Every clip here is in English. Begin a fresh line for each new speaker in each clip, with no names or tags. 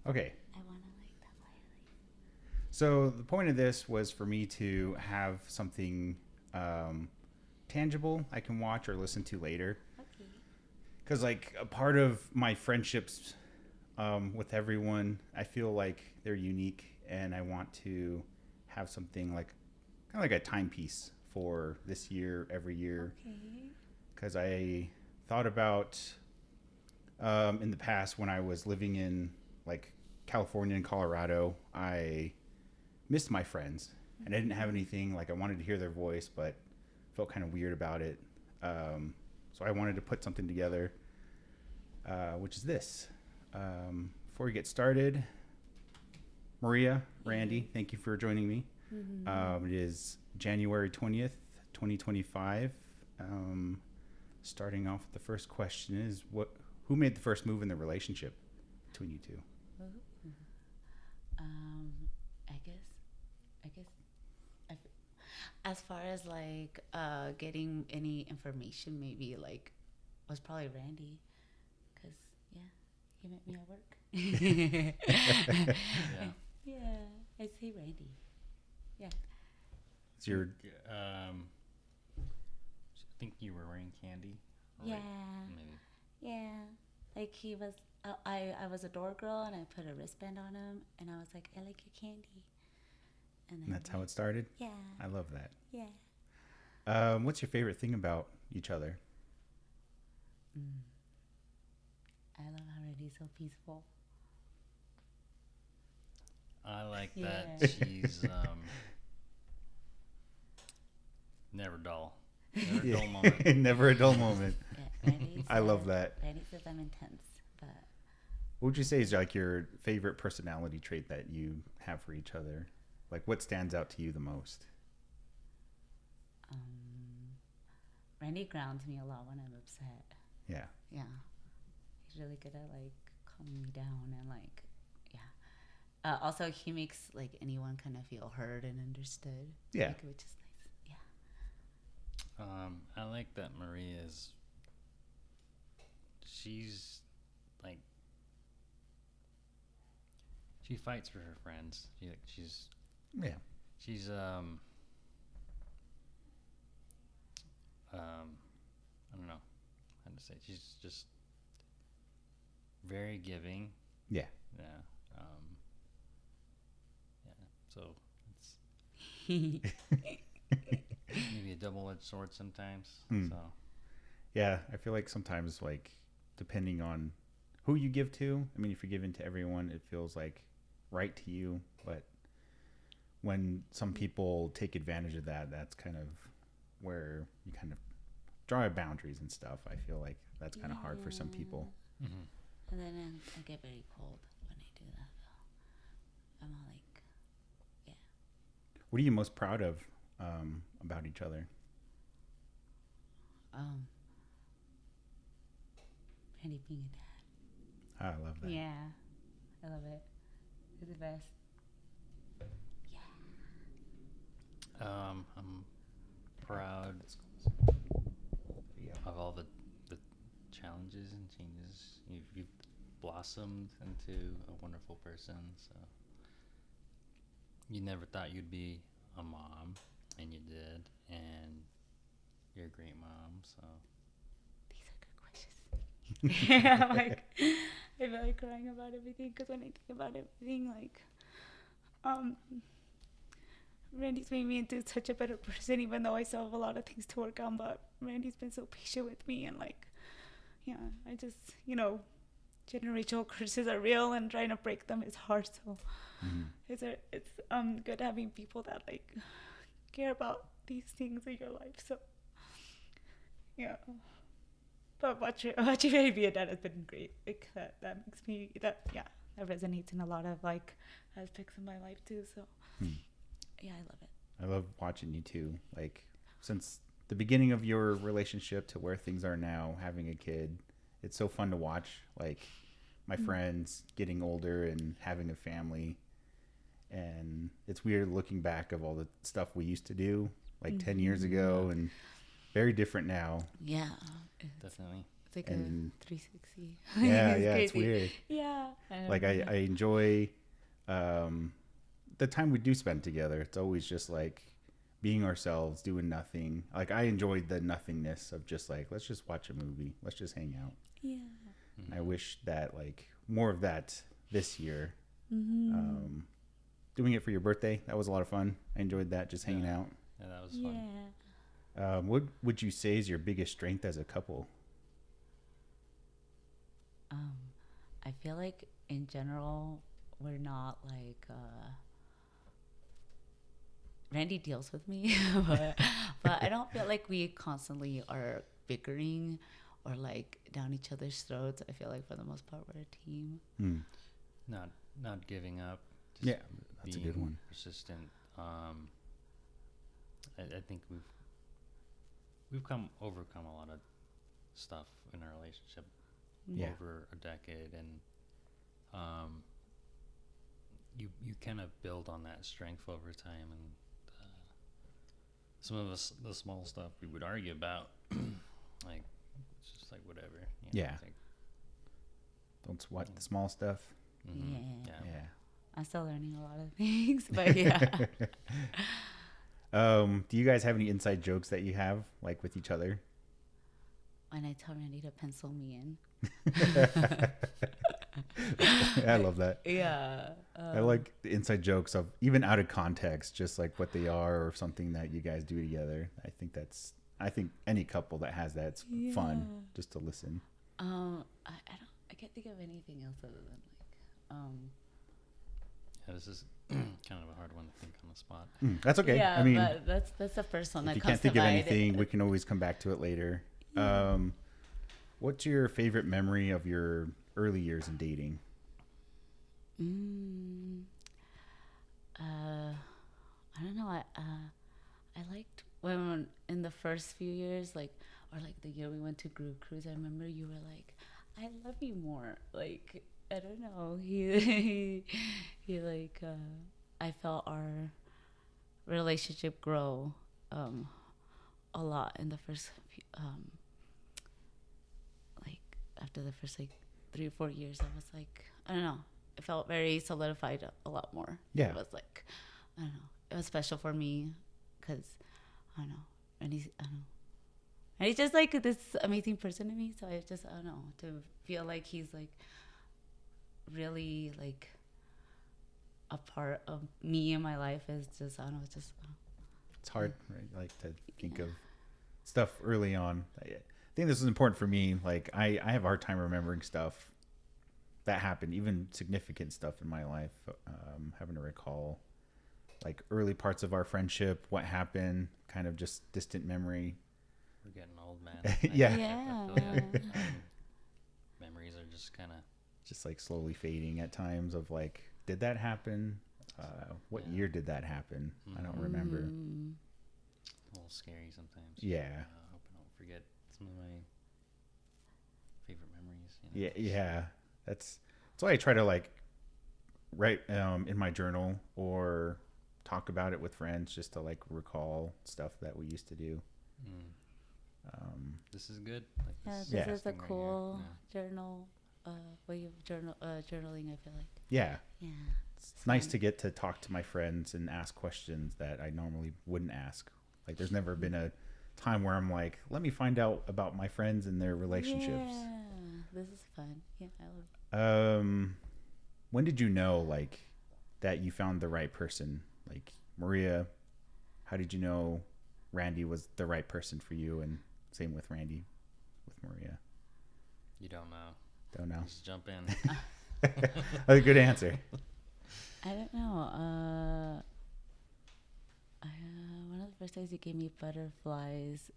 Okay.
I want to like that quietly.
So the point of this was for me to have something um, tangible I can watch or listen to later.
Okay.
Because like a part of my friendships with everyone, I feel like they're unique, and I want to have something like kind of like a timepiece for this year, every year.
Okay.
Because I thought about in the past when I was living in like California and Colorado, I missed my friends, and I didn't have anything like I wanted to hear their voice, but felt kind of weird about it. So I wanted to put something together, which is this. Before we get started, Maria, Randy, thank you for joining me. It is January 20th, 2025. Starting off with the first question is who made the first move in the relationship between you two?
Ooh. Um, I guess, I guess, as far as like getting any information, maybe like was probably Randy, cause yeah, he met me at work.
Yeah.
Yeah, I say Randy. Yeah.
It's your
I think you were wearing candy.
Yeah.
Maybe.
Yeah. Like he was. I was a door girl, and I put a wristband on him, and I was like, I like your candy.
and that's how it started.
Yeah.
I love that.
Yeah.
What's your favorite thing about each other?
Mm. I love how Randy's so peaceful.
I like
Yeah.
that she's never dull. Never a dull moment.
Never a dull moment.
Yeah, Randy
I love
says-
that.
Randy says I'm intense, but
What would you say is like your favorite personality trait that you have for each other? Like what stands out to you the most?
um, Randy grounds me a lot when I'm upset.
Yeah.
Yeah, he's really good at like calming me down and like yeah. Also, he makes like anyone kind of feel heard and understood.
Yeah.
like, which is nice. Yeah.
I like that Maria's. She's like she fights for her friends.
Yeah.
She's I don't know how to say. She's just very giving.
Yeah.
Yeah. Yeah. So it's maybe a double-edged sword sometimes.
Hmm.
So
Yeah. I feel like sometimes like depending on who you give to, I mean if you're giving to everyone it feels like right to you, but when some people take advantage of that, that's kind of where you kind of draw boundaries and stuff. I feel like that's kind of hard for some people.
mm-hmm.
And then I get very cold when I do that. Though I'm all like, yeah.
What are you most proud of about each other?
Randy being a dad.
I love that.
Yeah, I love it. He's the best.
I'm proud of all the challenges and changes. You've blossomed into a wonderful person. So you never thought you'd be a mom, and you did, and you're a great mom. So
These are good questions. I'm like, I feel like crying about everything because when I think about everything, like, Randy's made me into such a better person, even though I still have a lot of things to work on. But Randy's been so patient with me, and like, yeah, I just, generational curses are real, and trying to break them is hard. So it's good having people that like care about these things in your life. So yeah, but watching Randy be a dad has been great. Like that makes me that resonates in a lot of like aspects of my life too. So. Yeah, I love it.
I love watching you too. Like since the beginning of your relationship to where things are now, having a kid, it's so fun to watch. Like my friends getting older and having a family, and it's weird looking back of all the stuff we used to do like 10 years ago, and very different now.
Yeah,
definitely.
it's like
And-
a 360.
Yeah,
It's
yeah, it's
crazy.
weird.
Yeah. don't
Like
know.
I enjoy the time we do spend together. It's always just like being ourselves, doing nothing. Like I enjoyed the nothingness of just like, let's just watch a movie, let's just hang out.
Yeah.
And I wish that like more of that this year.
Mm-hmm.
Doing it for your birthday, that was a lot of fun. I enjoyed that, just hanging
Yeah.
out.
Yeah, that was
Yeah.
fun.
What would you say is your biggest strength as a couple?
I feel like in general we're not like Randy deals with me, but I don't feel like we constantly are bickering or like down each other's throats. I feel like for the most part we're a team.
Not giving up.
Yeah, that's a good
being
one.
Persistent. I think we've overcome a lot of stuff in our relationship
Yeah.
over a decade, and you kind of build on that strength over time, and some of us, the small stuff we would argue about, like it's just like whatever. You know,
Yeah.
it's like,
Don't sweat the small stuff.
Yeah.
Yeah.
I'm still learning a lot of things, but yeah.
Do you guys have any inside jokes that you have like with each other?
When I tell Randy to pencil me in.
I love that.
Yeah.
I like the inside jokes of even out of context, just like what they are or something that you guys do together. I think any couple that has that's fun just to listen.
I can't think of anything else other than like
yeah, this is kind of a hard one to think on the spot.
That's okay.
Yeah,
I mean,
but that's the first one
if
that
you
comes
can't think
to
of
mind.
anything, we can always come back to it later. What's your favorite memory of your early years in dating?
I don't know. I liked when in the first few years, like, or like the year we went to group cruise. I remember you were like, "I love you more." Like, I don't know. He like, I felt our relationship grow a lot in the first few, like after the first like 3 or 4 years. I was like, I don't know. It felt very solidified a lot more.
Yeah.
It was like, I don't know. It was special for me because, I don't know. And I don't know. And he's just like this amazing person to me. So I don't know, to feel like he's like really like a part of me in my life is just, I don't know, it's just,
It's hard, right? Like to think of stuff early on. I think this is important for me. Like I have a hard time remembering stuff that happened, even significant stuff in my life. Having to recall like early parts of our friendship, what happened, kind of just distant memory.
We're getting old, man.
Yeah.
Yeah.
I feel ya. Memories are just kind of
Just like slowly fading at times of like, did that happen? What
Yeah.
year did that happen? I don't remember.
a little scary sometimes.
Yeah.
I hope I don't forget some of my favorite memories. You know?
Yeah. That's why I try to like write in my journal or talk about it with friends just to like recall stuff that we used to do.
This is good. Like
yeah,
this
this
Yeah.
is a
thing right here.
cool
Yeah.
journal, way of journaling, I feel like.
Yeah.
Yeah.
It's nice to get to talk to my friends and ask questions that I normally wouldn't ask. Like there's never been a time where I'm like, let me find out about my friends and their relationships.
Yeah, this is fun. Yeah, I love it.
When did you know like that you found the right person? Like Maria, how did you know Randy was the right person for you? And same with Randy, with Maria.
You don't know.
Don't know.
Just jump in.
That's a good answer.
I don't know. One of the first days he gave me butterflies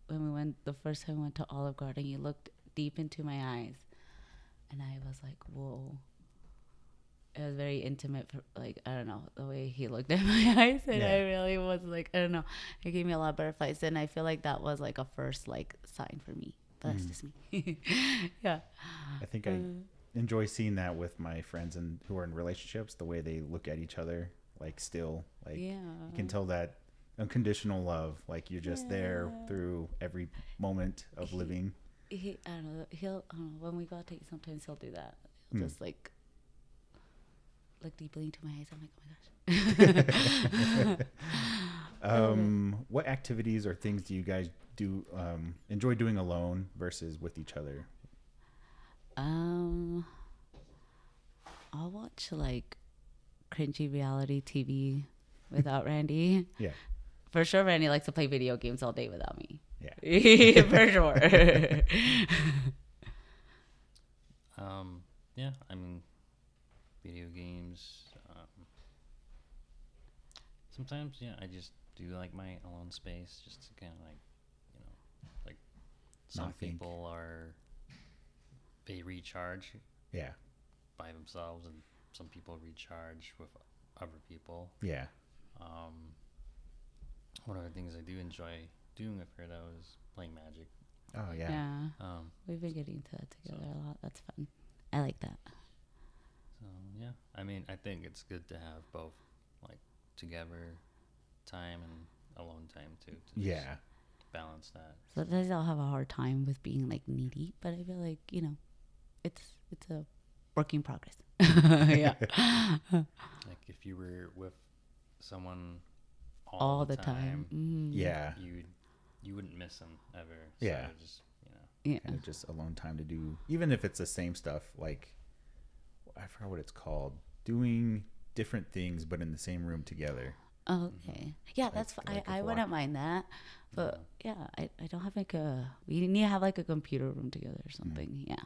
when the first time we went to Olive Garden. He looked deep into my eyes, and I was like, "Whoa!" It was very intimate. Like, I don't know, the way he looked at my eyes, and I really was like, I don't know. He gave me a lot of butterflies, and I feel like that was like a first like sign for me. That's just me. Yeah.
I think I enjoy seeing that with my friends and who are in relationships, the way they look at each other, like still, like
Yeah.
you can tell that unconditional love, like you're just there through every moment of living.
I don't know. He'll when we go out to eat, sometimes he'll do that. He'll just like look deeply into my eyes. I'm like, oh my gosh.
What activities or things do you guys do enjoy doing alone versus with each other?
I'll watch like cringy reality TV without Randy.
Yeah.
For sure, Randy likes to play video games all day without me.
Yeah.
For sure.
Yeah, I mean, video games. Sometimes, yeah, I just do like my alone space just to kind of like, like some
Not think.
people they recharge
Yeah.
by themselves, and some people recharge with other people.
Yeah.
One of the things I do enjoy doing with her though is playing Magic.
Oh yeah.
Yeah. We've been getting to that together a lot. That's fun. I like that.
So yeah, I mean, I think it's good to have both, like together time and alone time too. To just
Yeah.
balance that.
Sometimes I'll have a hard time with being like needy, but I feel like it's a work in progress. Yeah.
Like if you were with someone
All the time. Mm.
Yeah.
you wouldn't miss them ever.
Yeah.
So just
Yeah.
Kind of just alone time to do, even if it's the same stuff. Like, I forgot what it's called. Doing different things, but in the same room together.
Okay. Yeah, that's
Like
I
before.
wouldn't mind that. But yeah, I don't have like we need to have like a computer room together or something. Yeah.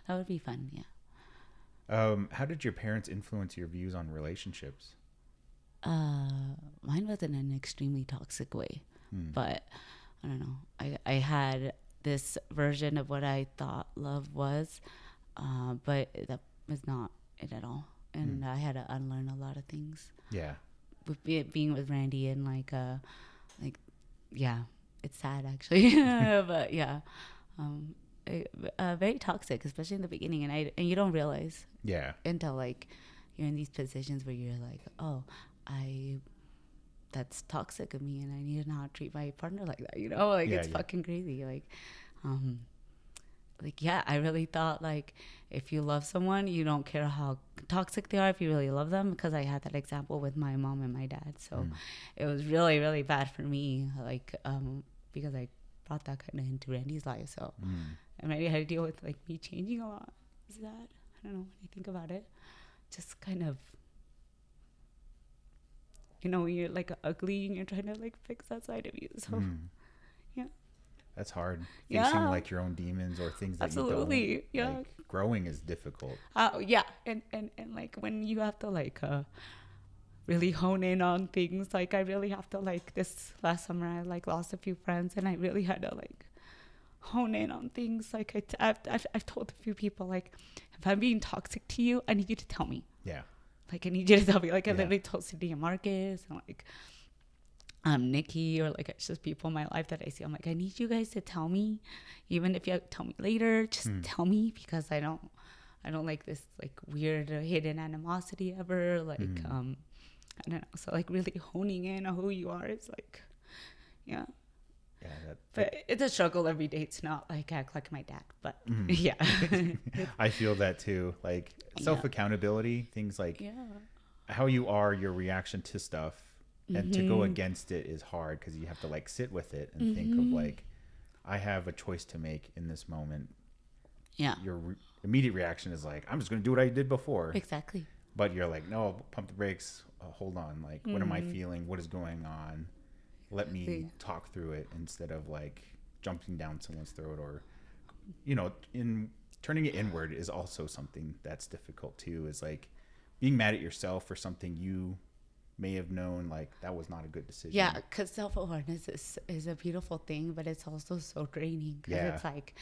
That would be fun. Yeah.
How did your parents influence your views on relationships?
Mine was in an extremely toxic way, but I don't know. I had this version of what I thought love was, but that was not it at all. And I had to unlearn a lot of things
Yeah.
with being with Randy and yeah, it's sad actually, but yeah, very toxic, especially in the beginning, and you don't realize
Yeah.
until like you're in these positions where you're like, oh, that's toxic of me, and I need to not treat my partner like that, like
Yeah,
it's
yeah.
fucking crazy. Yeah, I really thought like if you love someone, you don't care how toxic they are if you really love them, because I had that example with my mom and my dad. So it was really, really bad for me, like because I brought that kind of into Randy's life. So and Randy had to deal with like me changing a lot. Is that, I don't know, when I think about it, just kind of, when you're like ugly and you're trying to like fix that side of you. So yeah.
That's hard.
Yeah.
Facing like your own demons or things that you
Absolutely.
don't.
Yeah.
Like, growing is difficult.
Yeah, and like when you have to like really hone in on things, like I really have to, like this last summer I like lost a few friends, and I really had to like hone in on things. Like I've told a few people, like, if I'm being toxic to you, I need you to tell me.
Yeah.
Like I need you to tell me. Like I
Yeah.
literally told Cindy and Marcus and like Nikki, or like it's just people in my life that I see. I'm like, I need you guys to tell me, even if you tell me later, just tell me, because I don't like this like weird hidden animosity ever. Like I don't know. So like really honing in on who you are is like, yeah.
Yeah.
But it's a struggle every day to not like act like my dad. But yeah,
I feel that too. Like self accountability, things like
yeah,
how you are, your reaction to stuff, and to go against it is hard, because you have to like sit with it and think of like, I have a choice to make in this moment.
yeah,
Your immediate reaction is like, I'm just going to do what I did before.
exactly.
But you're like, no, pump the brakes. Hold on. Like, what am I feeling? What is going on? Let me talk through it, instead of like jumping down someone's throat, or, in turning it inward is also something that's difficult too. Is like being mad at yourself for something you may have known, like that was not a good decision.
Yeah, because self-awareness is a beautiful thing, but it's also so draining, because
Yeah.
it's like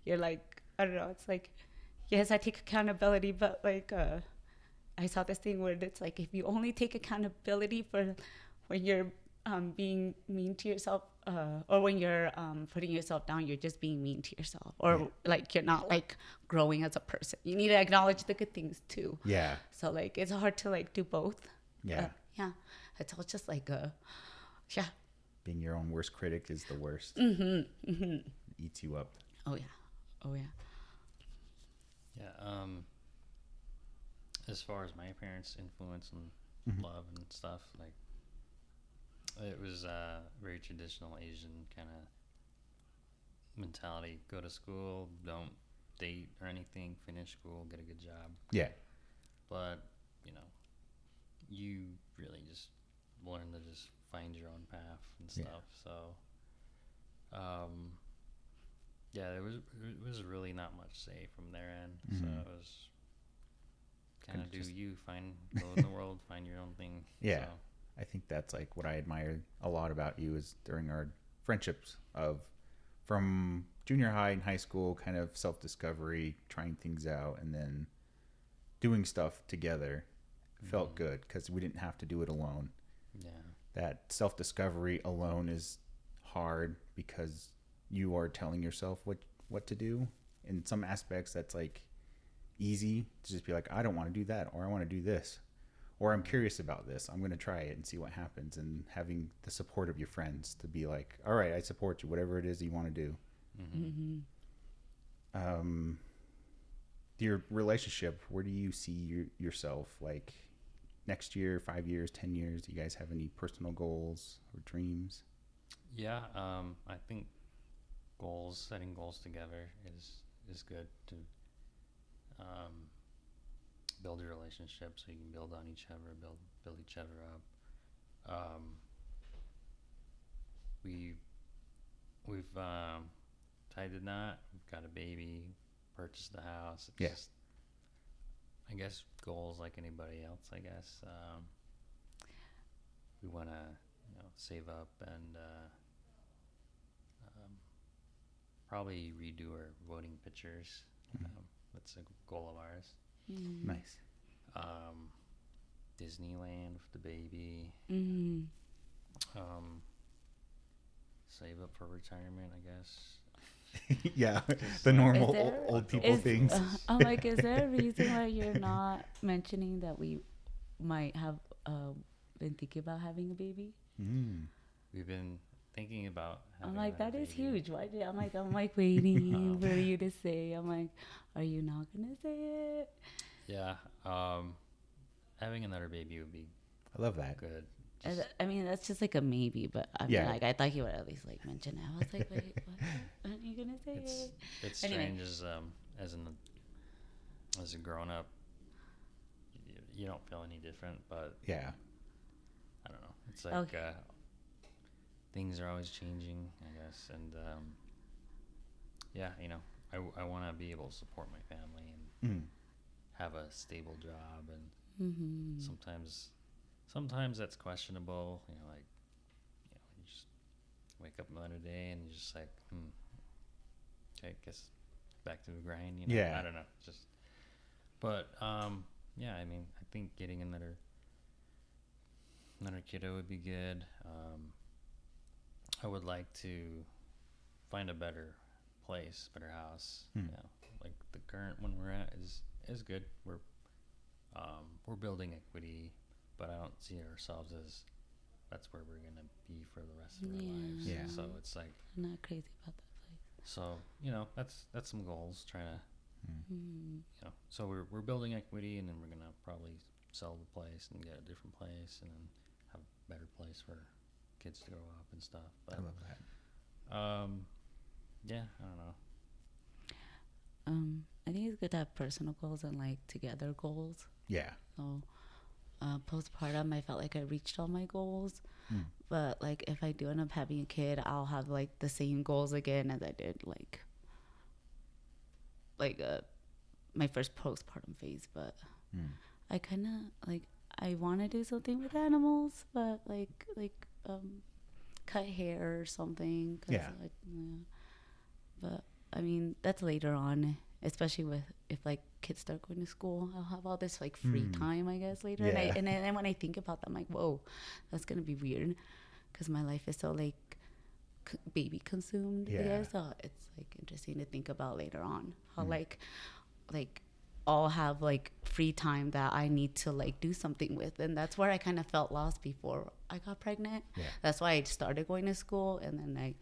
you're like, I don't know, it's like, yes, I take accountability, but like I saw this thing where it's like, if you only take accountability for when you're being mean to yourself, or when you're putting yourself down, you're just being mean to yourself, or like you're not like growing as a person. You need to acknowledge the good things too.
Yeah.
So like it's hard to like do both.
Yeah.
Yeah, it's all just like
Being your own worst critic is the worst. Eats you up.
Oh yeah. Oh yeah.
Yeah. As far as my parents' influence and
Mhm.
love and stuff, like it was very traditional Asian kind of mentality. Go to school, don't date or anything, finish school, get a good job.
Yeah.
But, you know, you really just learn to just find your own path and
Yeah.
stuff. So, yeah, it was really not much say from their end. So
Mhm.
it was kind of
Kinda
do
just-
you, go in the world, find your own thing.
Yeah.
So,
I think that's like what I admire a lot about you is during our friendships of from junior high and high school, kind of self-discovery, trying things out, and then doing stuff together felt
Mhm.
good because we didn't have to do it alone.
yeah.
That self-discovery alone is hard because you are telling yourself what to do. In some aspects, that's like easy to just be like, I don't want to do that, or I want to do this, or I'm curious about this. I'm going to try it and see what happens. And having the support of your friends to be like, all right, I support you, whatever it is you want to do.
Mm-hmm.
Mm-hmm.
Your relationship, where do you see yourself like next year, 5 years, 10 years? Do you guys have any personal goals or dreams?
Yeah, I think setting goals together is good to build your relationship so you can build on each other, build each other up. We've tied the knot. We've got a baby, purchased the house. It's
Yeah.
just, I guess, goals like anybody else. I guess we want to, save up and probably redo our voting pictures.
Mhm.
That's a goal of ours.
Mm-hmm.
Nice.
Disneyland with the baby.
Mm-hmm.
Save up for retirement, I guess.
Yeah,
Just
the
like-
normal
Is there-
old people things.
I'm like, is there a reason why you're not mentioning that we might have been thinking about having a baby?
Mm.
We've been thinking about.
I'm
having
like,
another
that is
baby.
huge. Why did I'm like waiting for you to say. I'm like, are you not gonna say it?
Yeah. Having another baby would be
I love that.
good.
As- I mean, that's just like a maybe, but I mean,
Yeah.
like I thought you would at least like mention it. I was like, wait, what? Aren't you gonna say
It's
it?
it's
Anyway.
strange as a grown up. You don't feel any different, but
Yeah.
I don't know. It's like
Okay.
things are always changing, I guess, and yeah, I want to be able to support my family and
Mm.
have a stable job, and
Mm-hmm.
sometimes that's questionable. You just wake up another day and you're just like, okay, I guess back to the grind.
Yeah.
I don't know, but yeah, I mean, I think getting another kiddo would be good. I would like to find a better place, better house. Like the current one we're at is good. We're building equity, but I don't see ourselves as that's where we're gonna be for the rest of our lives.
Yeah.
So it's like,
I'm not crazy about that place.
so that's some goals. Trying to,
Mm.
so we're building equity, and then we're gonna probably sell the place and get a different place, and then have a better place for kids to grow up and stuff.
I
But
love that.
yeah, I don't know.
I think it's good to have personal goals and like together goals.
Yeah.
So, postpartum, I felt like I reached all my goals.
Mm.
But like, if I do end up having a kid, I'll have like the same goals again as I did like my first postpartum phase. But
Mm.
I kind of like I want to do something with animals, but like cut hair or something. 'Cause,
Yeah.
But I mean, that's later on, especially if like kids start going to school. I'll have all this like free time, I guess, later.
Yeah.
And then when I think about that, I'm like, whoa, that's gonna be weird, because my life is so like baby consumed.
Yeah.
I guess. So it's like interesting to think about later on how like all have like free time that I need to like do something with, and that's where I kind of felt lost before I got pregnant.
Yeah.
That's why I started going to school, and then I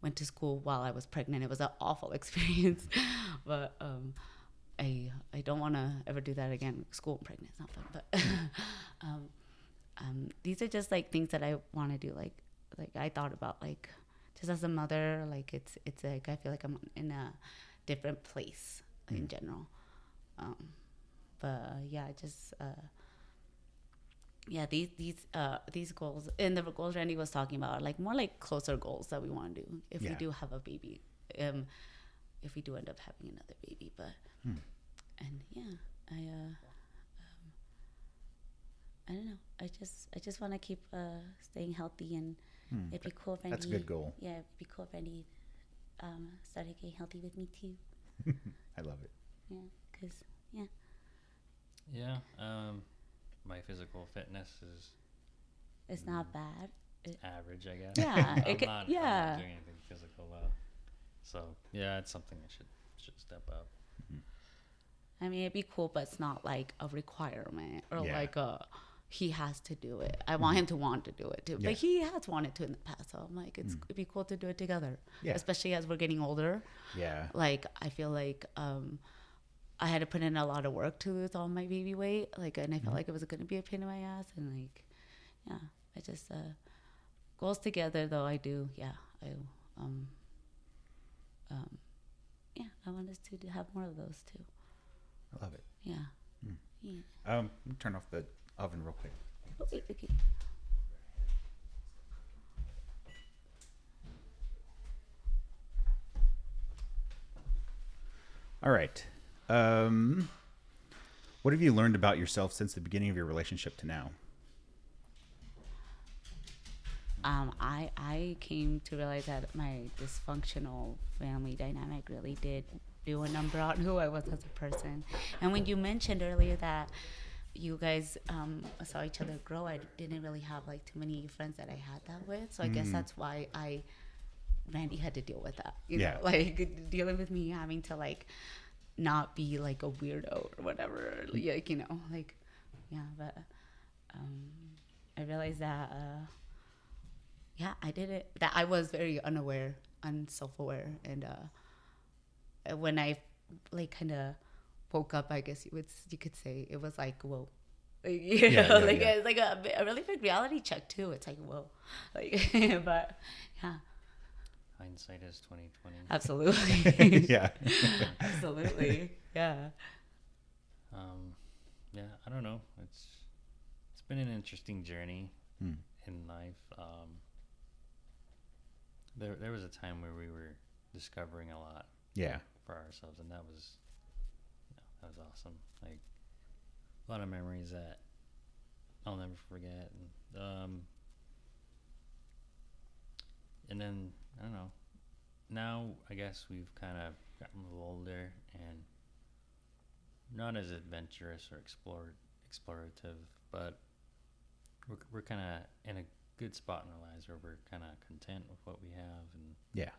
went to school while I was pregnant. It was an awful experience, but I don't want to ever do that again. School and pregnant is not fun, but these are just like things that I want to do. Like I thought about like just as a mother, like it's like I feel like I'm in a different place in general. But yeah, just yeah, these goals and the goals Randy was talking about are like more like closer goals that we want to do if we do have a baby, if we do end up having another baby. But and yeah, I don't know. I just want to keep staying healthy, and it'd be cool if Randy.
That's a good goal.
Yeah, it'd be cool if Randy started getting healthy with me too.
I love it.
Yeah, cause yeah.
Yeah. My physical fitness is
It's not bad.
average, I guess.
Yeah,
I'm
it
not doing anything physical though. So yeah, it's something I should step up.
I mean, it'd be cool, but it's not like a requirement or
Yeah.
like he has to do it. I want him to want to do it too,
Yeah.
but he has wanted to in the past. So I'm like, it'd be cool to do it together,
Yeah.
especially as we're getting older.
Yeah.
Like I feel like I had to put in a lot of work to lose all my baby weight. Like, and I felt like it was going to be a pain in my ass. And like, yeah, I just goals together though. I do. Yeah, yeah, I want us to have more of those too.
I love it.
Yeah. Yeah.
Let me turn off the oven real quick.
Okay.
All right. What have you learned about yourself since the beginning of your relationship to now?
I came to realize that my dysfunctional family dynamic really did do a number on who I was as a person. And when you mentioned earlier that you guys saw each other grow, I didn't really have like too many friends that I had that with. So I guess that's why Randy had to deal with that. You know, like dealing with me having to like not be like a weirdo or whatever. Like, you know, like, yeah, but I realized that yeah, I did it. That I was very unaware, unself-aware, and when I like kind of woke up, I guess you could say it was like whoa, like, you know, like it's like a really big reality check too. It's like whoa, like but yeah,
Hindsight is 20/20.
absolutely,
Yeah.
absolutely, yeah.
Yeah, I don't know. It's been an interesting journey in life. There was a time where we were discovering a lot
Yeah.
for ourselves, and that was awesome. Like a lot of memories that I'll never forget. And then I don't know. Now I guess we've kind of gotten a little older and not as adventurous or explorative, but we're kind of in a good spot in our lives where we're kind of content with what we have and
Yeah.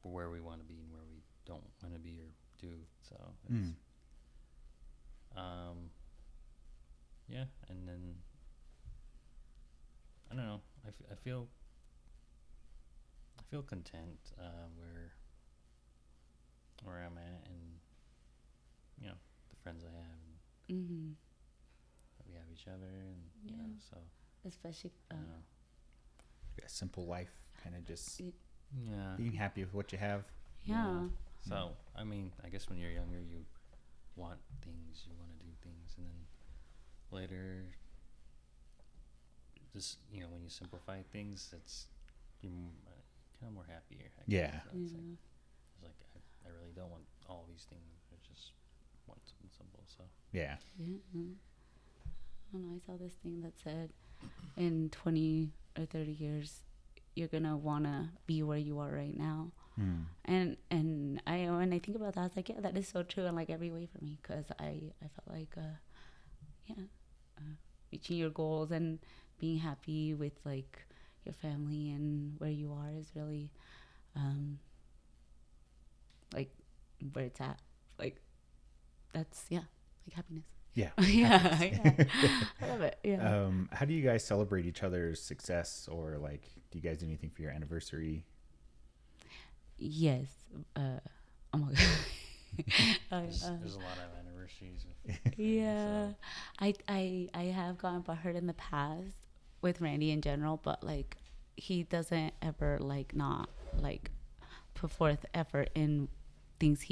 where we want to be and where we don't want to be or do. So it's, yeah, and then I don't know. I feel content where I'm at, and you know the friends I have, and that we have each other, and you know, so
Especially
I don't know.
A simple life, kind of just
Yeah.
being happy with what you have.
yeah.
So I mean, I guess when you're younger, you want things, you want to do things, and then later, just when you simplify things, it's you're kind of more happier. I guess.
Yeah.
So it's like I really don't want all these things. I just want something simple. So
Yeah.
Yeah. I don't know. I saw this thing that said in 20 or 30 years, you're going to want to be where you are right now. And I when I think about that, I was like, yeah, that is so true in like every way for me, because I felt like, reaching your goals and being happy with like your family and where you are is really like where it's at. Like that's like happiness.
Yeah.
yeah. I love it. Yeah.
How do you guys celebrate each other's success, or like, do you guys do anything for your anniversary?
Yes. Oh my god.
There's a lot of anniversaries.
Yeah,
So,
I have gotten hurt in the past with Randy in general, but like he doesn't ever like not like put forth effort in things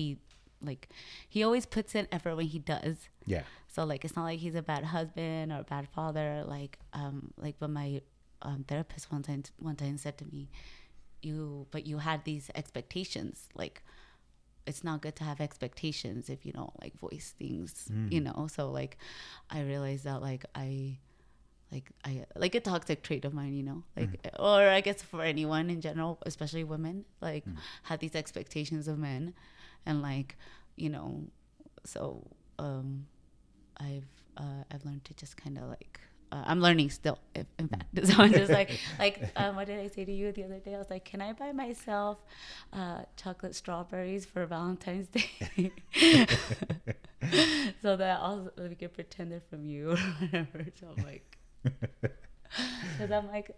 like he always puts in effort when he does.
Yeah.
So like it's not like he's a bad husband or a bad father. Like when my therapist one time said to me, you had these expectations, like it's not good to have expectations if you don't like voice things, you know. So like I realized that like I like a toxic trait of mine, you know, like or I guess for anyone in general, especially women, like have these expectations of men, and like, you know, so I've learned to just kind of like I'm learning still, in fact. So I'm just like what did I say to you the other day? I was like, can I buy myself chocolate strawberries for Valentine's Day? So that we can pretend they're from you or whatever. So I'm like, because I'm like,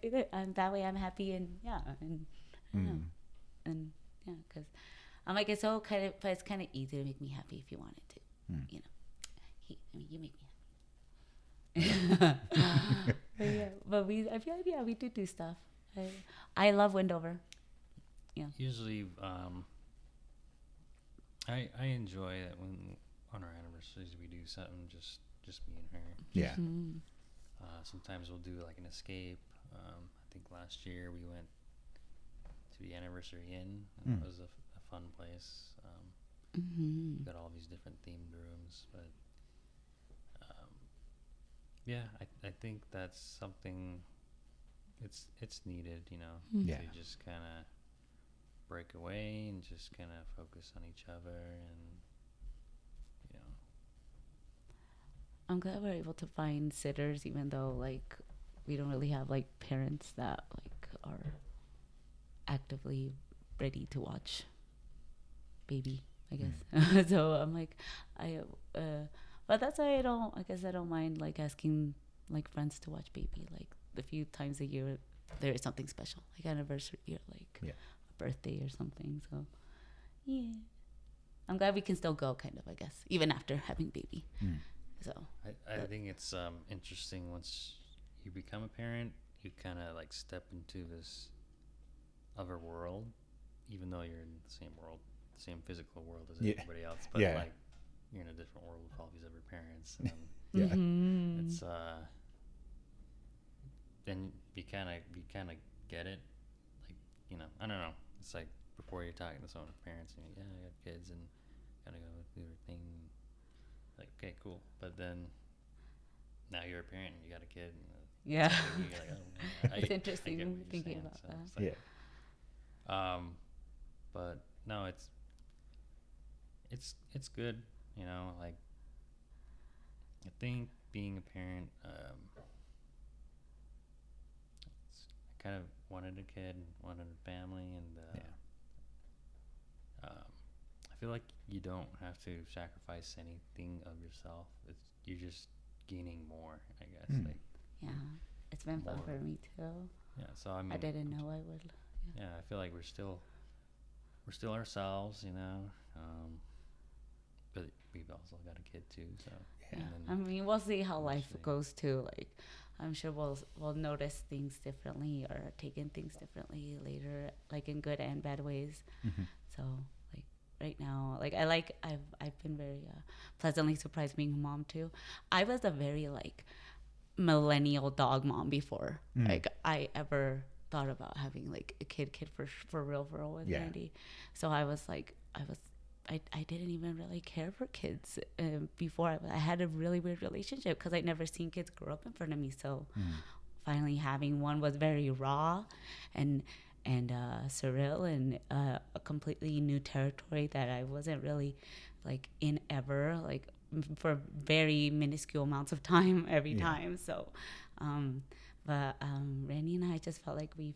that way I'm happy, and yeah, and I don't know, and yeah, because I'm like, it's so kind of, but it's kind of easy to make me happy if you wanted to, you know. You make me happy. But yeah, but I feel like we do stuff. I love Wendover. Yeah.
usually, I enjoy that when on our anniversaries we do something just me and her.
Yeah.
Mm-hmm.
Sometimes we'll do like an escape. I think last year we went to the Anniversary Inn. And That was a fun place.
Mm-hmm.
Got all these different themed rooms, but yeah, I think that's something. It's needed, you know,
Yeah.
to just kind of break away and just kind of focus on each other, and you know.
I'm glad we're able to find sitters, even though like we don't really have like parents that like are actively ready to watch baby, I guess. So I'm like, but that's why I guess I don't mind like asking like friends to watch baby, like a few times a year. There is something special, like anniversary or like a birthday or something. So yeah, I'm glad we can still go, kind of, I guess, even after having baby. So
I think it's interesting once you become a parent, you kind of like step into this other world, even though you're in the same world, the same physical world as everybody else, but like you're in a different world with all these other parents, and it's then you kind of get it, like, you know, I don't know, it's like before you're talking to someone with parents and I got kids and gotta go do their thing. Like, okay, cool. But then now you're a parent and you got a kid. And
yeah,
you're like, oh,
it's interesting thinking
saying,
about
so
that.
it's like, but no, it's good. You know, like I think being a parent, I kind of wanted a kid, wanted a family, and I feel like you don't have to sacrifice anything of yourself. You're just gaining more, I guess. Like,
yeah, it's been fun for me too.
Yeah, so I mean,
I didn't know I would.
Yeah, I feel like we're still ourselves, you know. But we've also got a kid too, so.
Yeah. I mean, we'll see how life goes too. Like, I'm sure we'll notice things differently or take in things differently later, like in good and bad ways. So like right now, like I've been very pleasantly surprised being a mom too. I was a very like millennial dog mom before like I ever thought about having like a kid for real with Randy. So I was like I didn't even really care for kids before. I had a really weird relationship because I'd never seen kids grow up in front of me. So finally having one was very raw and surreal and a completely new territory that I wasn't really like in ever, like for very minuscule amounts of time every time. So but Randy and I just felt like we've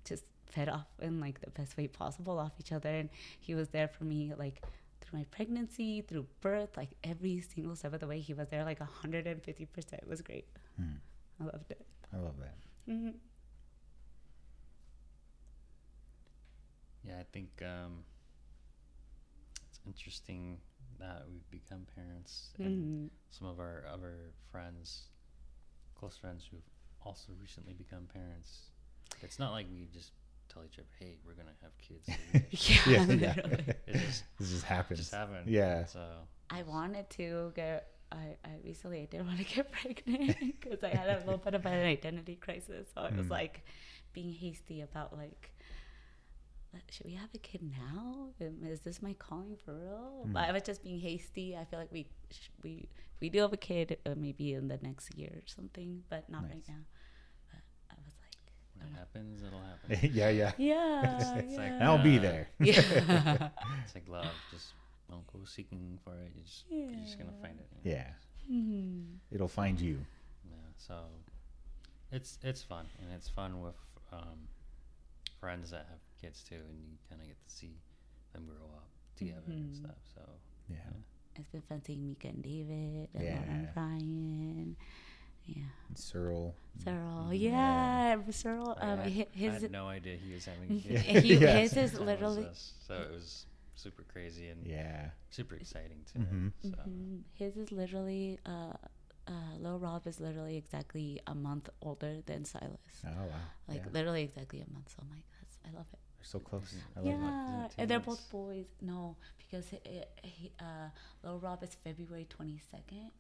just fed off in like the best way possible off each other, and he was there for me like through my pregnancy, through birth, like every single step of the way he was there like 150%. It was great. I loved it.
I love that.
Yeah, I think it's interesting that we've become parents, and some of our other friends, close friends, who've also recently become parents. It's not like we just tell each other, "Hey, we're gonna have kids."
Yeah,
Yeah,
literally.
It just
This just happens.
just happened.
Yeah.
So
I wanted to get. I recently I did want to get pregnant because I had a little bit of an identity crisis. So I was like being hasty about like, should we have a kid now? Is this my calling for real? But I was just being hasty. I feel like we do have a kid maybe in the next year or something, but not
Nice.
right now. But I was like,
when it happens, it'll happen.
Yeah, yeah.
yeah,
It's
yeah.
like,
And I'll be there.
Yeah.
It's like love. Just don't go seeking for it. You're just gonna find it. You know?
Yeah.
Mhm.
It'll find you.
Yeah. So it's fun, and it's fun with friends that have kids too, and you kind of get to see them grow up together and stuff. So
Yeah.
It's been fun seeing Mika and David and
Yeah.
Lauren Brian. Yeah.
And Cyril.
Cyril. Yeah. Cyril.
I
His
had no idea he was having a kid.
Yeah.
his is
That was
literally
us. So it was super crazy and
Yeah.
super exciting too.
Mhm.
So
his is literally Lil Rob is literally exactly a month older than Silas.
Oh wow.
Like
Yeah.
literally exactly a month. So I'm like, I love it.
They're so close. I love
Yeah,
it.
and they're both boys. No, because Lil Rob is February 22nd,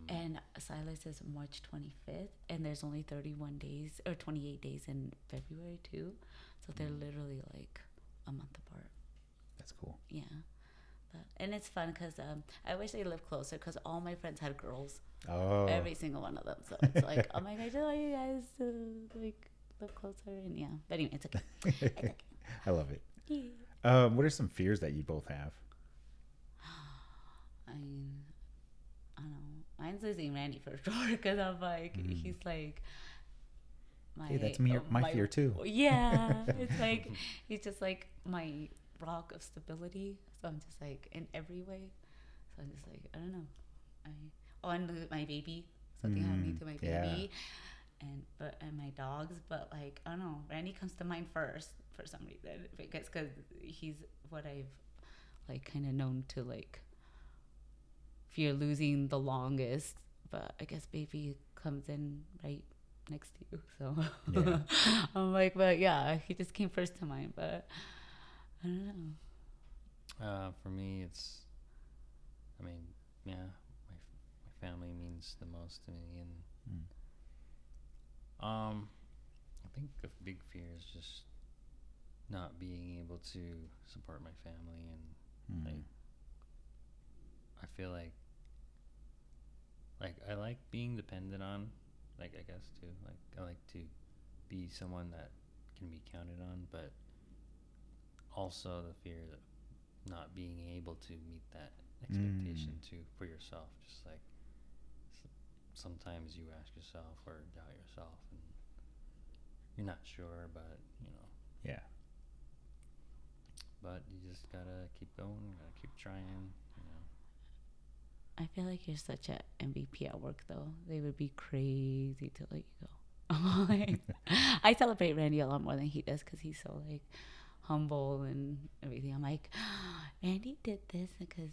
and Silas is March 25th, and there's only 31 days or 28 days in February too, so they're literally like a month apart.
it. That's cool.
Yeah, and it's fun because I wish they lived closer because all my friends had girls,
Oh.
every single one of them. So it's like, oh my god, I just want you guys to like live closer, and yeah. But anyway, it's okay. It's okay.
I love it.
Yeah.
What are some fears that you both have?
I mean, I don't know. Mine's losing Randy for sure because I'm like, he's like,
Hey, that's me. My fear too.
Yeah, it's like he's just like my rock of stability. So I'm just like in every way. So I'm just like, I don't know. And my baby, something happening to my
yeah.
baby, and my dogs. But like, I don't know. Randy comes to mind first for some reason because he's what I've like kind of known to like fear losing the longest. But I guess baby comes in right next to you, so
Yeah.
I'm like, but yeah, he just came first to mind. But I don't know.
for me, it's, I mean, yeah, my family means the most to me, and I think a big fear is just not being able to support my family, and like, I feel like I like being dependent on, like, I guess too, like I like to be someone that can be counted on, but also the fear of not being able to meet that expectation too for yourself. Just like sometimes you ask yourself or doubt yourself, and you're not sure, but you know.
Yeah.
But you just gotta keep going. Gotta keep trying. You know.
I feel like you're such a MVP at work, though. They would be crazy to let you go. Like, I celebrate Randy a lot more than he does because he's so like humble and everything. I'm like, Randy did this because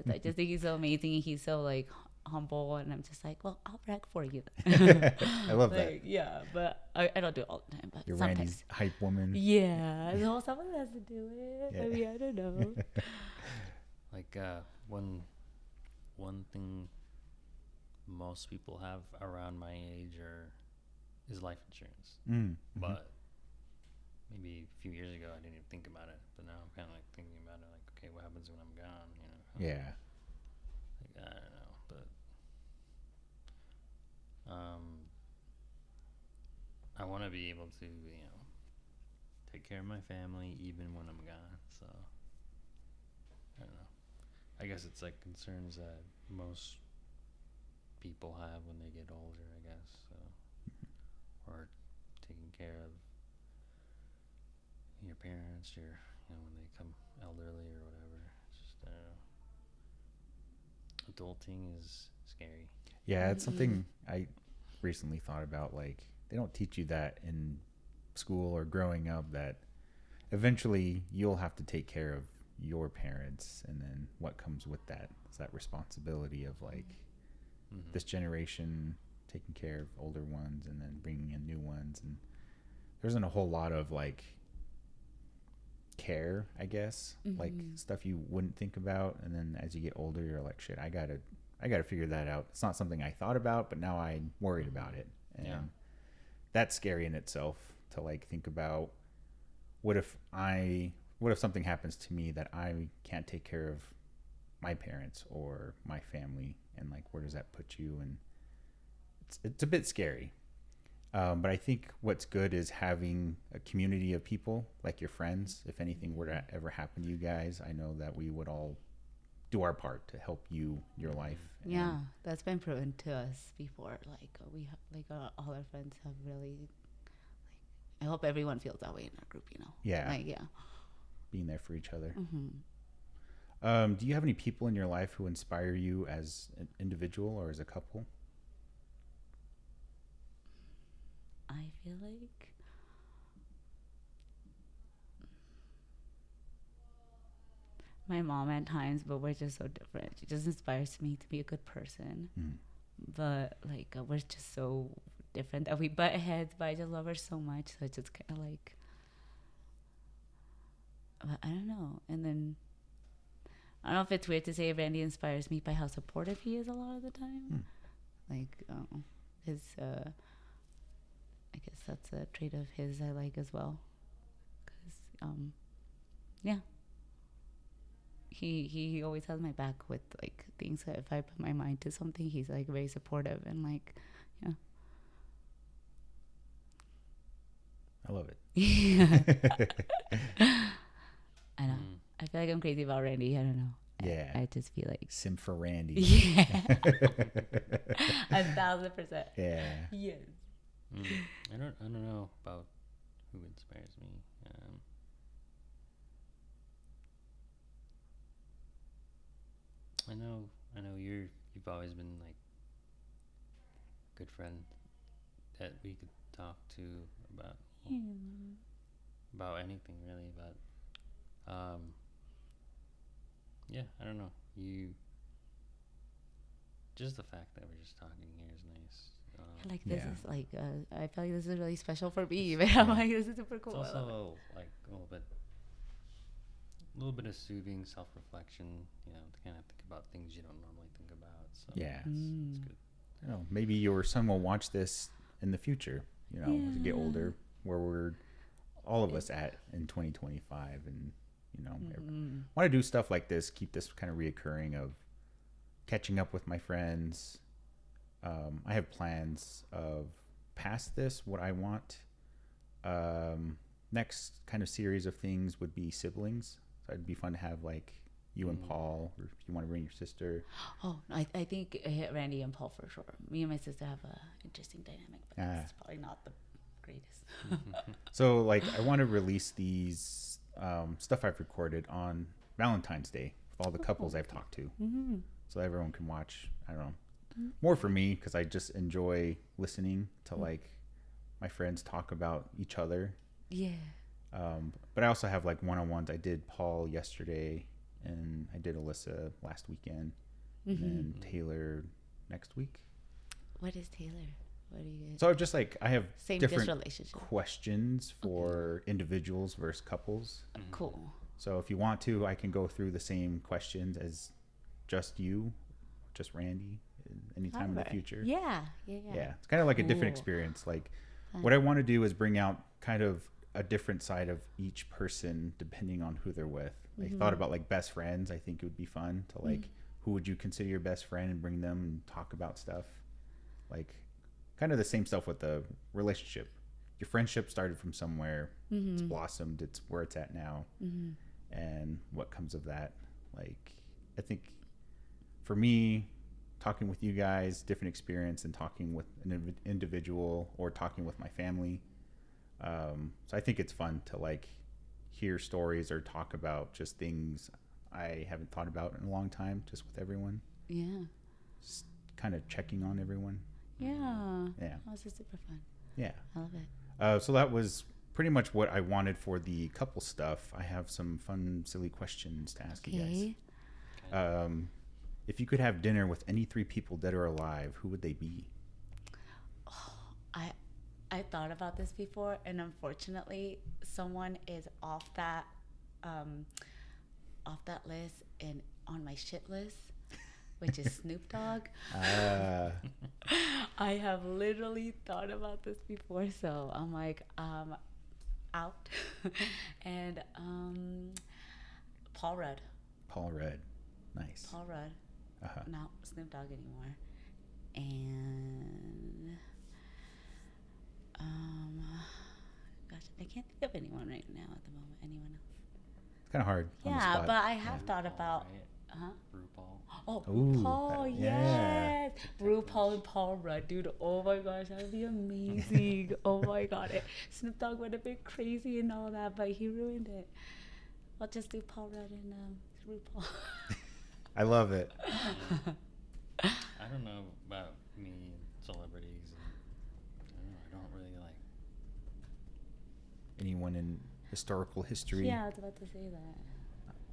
I just think he's so amazing and he's so like humble, and I'm just like, well, I'll brag for you.
I love that.
Like, yeah, but I don't do it all the time. But
You're
sometimes,
Randy's hype woman.
yeah, so someone has to do it. I mean, I don't know.
Like one thing most people have around my age is life insurance. But maybe a few years ago I didn't even think about it. But now I'm kind of like thinking about it. Like, okay, what happens when I'm gone? You know?
Yeah.
Like, I don't know, but I want to be able to, you know, take care of my family even when I'm gone. So I don't know. I guess it's like concerns that most people have when they get older, I guess. So, or taking care of your parents, when they come elderly or whatever. It's just, I don't know. Adulting is scary.
Yeah, it's something I recently thought about. Like, they don't teach you that in school or growing up, that eventually you'll have to take care of your parents, and then what comes with that is that responsibility of like
Mhm.
this generation taking care of older ones and then bringing in new ones, and there isn't a whole lot of like care, I guess, like stuff you wouldn't think about, and then as you get older you're like, shit, I gotta figure that out. It's not something I thought about, but now I'm worried about it. And
Yeah.
that's scary in itself, to like think about what if something happens to me that I can't take care of my parents or my family, and like where does that put you? And it's a bit scary. But I think what's good is having a community of people like your friends. If anything were to ever happen to you guys, I know that we would all do our part to help you your life. And
Yeah, that's been proven to us before. Like we have, like all our friends have really. Like, I hope everyone feels that way in our group. You know.
Yeah.
Like yeah.
being there for each other.
Mm-hmm.
Do you have any people in your life who inspire you as an individual or as a couple?
I feel like my mom at times, but we're just so different. She just inspires me to be a good person.
Mm.
But like we're just so different that we butt heads, but I just love her so much. So it's just kind of like, I don't know. And then I don't know if it's weird to say Randy inspires me by how supportive he is a lot of the time. Like his, I guess that's a trait of his I like as well. Cause yeah. He always has my back with like things that if I put my mind to something, he's like very supportive and like, yeah.
I love it.
I know.
Mm.
I feel like I'm crazy about Randy. I don't know.
Yeah.
I just feel like
Sim for Randy.
yeah, 1,000%.
Yeah.
Yes.
Mm. I don't know about who inspires me. I know you've always been like a good friend that we could talk to about anything really. But yeah, I don't know. You just the fact that we're just talking here is nice.
Like this
Yeah.
is like I feel like this is really special for me. But I'm like this is super cool.
It's
I love it.
also like a little bit of soothing self-reflection, you know, to kind of think about things you don't normally think about. So
Yeah.
it's good.
You know, maybe your son will watch this in the future, you know, as you get older, where we're all of us at in 2025, and you know, want to do stuff like this, keep this kind of reoccurring of catching up with my friends. I have plans of past this, what I want. Next kind of series of things would be siblings. So it'd be fun to have like you and Paul, or if you want to bring your sister.
Oh, I think Randy and Paul for sure. Me and my sister have a interesting dynamic, but it's probably not the greatest.
So like I want to release these stuff I've recorded on Valentine's Day with all the couples I've talked to, so everyone can watch. I don't know, more for me because I just enjoy listening to like my friends talk about each other.
Yeah.
But I also have like one-on-ones. I did Paul yesterday, and I did Alyssa last weekend, and then Taylor next week.
What is Taylor? What do you?
So just like I have
Same
different
relationship.
questions for individuals versus couples.
Cool.
So if you want to, I can go through the same questions as just you, just Randy, anytime in the future.
Yeah.
It's kind of like a different
Cool.
experience. Like what I want to do is bring out kind of a different side of each person depending on who they're with. I thought about like best friends. I think it would be fun to like, who would you consider your best friend, and bring them and talk about stuff. Like kind of the same stuff with the relationship. Your friendship started from somewhere. It's blossomed. It's where it's at now. And what comes of that. Like, I think for me, talking with you guys, different experience, and talking with an individual or talking with my family. So I think it's fun to like hear stories or talk about just things I haven't thought about in a long time, just with everyone.
Yeah.
Just kind of checking on everyone.
Yeah.
Yeah.
Oh, this is super fun.
Yeah.
I love it.
So that was pretty much what I wanted for the couple stuff. I have some fun, silly questions to ask you
Okay.
guys. If you could have dinner with any 3 people, dead or alive, who would they be?
I thought about this before, and unfortunately, someone is off that list and on my shit list, which is Snoop Dogg. I have literally thought about this before, so I'm like, out. And Paul Rudd.
Paul Rudd. Nice.
Paul Rudd.
Uh-huh.
Not Snoop Dogg anymore. And gosh, I can't think of anyone right now at the moment. Anyone else?
It's kind of hard. On the
Yeah,
spot.
but I have thought about.
Right?
Huh?
RuPaul.
Oh,
Ooh,
RuPaul,
yeah.
yes. RuPaul and Paul Rudd, dude. Oh my gosh, that would be amazing. Oh my god. Snoop Dogg would have been crazy and all that, but he ruined it. I'll just do Paul Rudd and RuPaul.
I love it.
I don't know about me and celebrities. And, I don't really like.
Anyone in historical history?
Yeah, I was about to say that.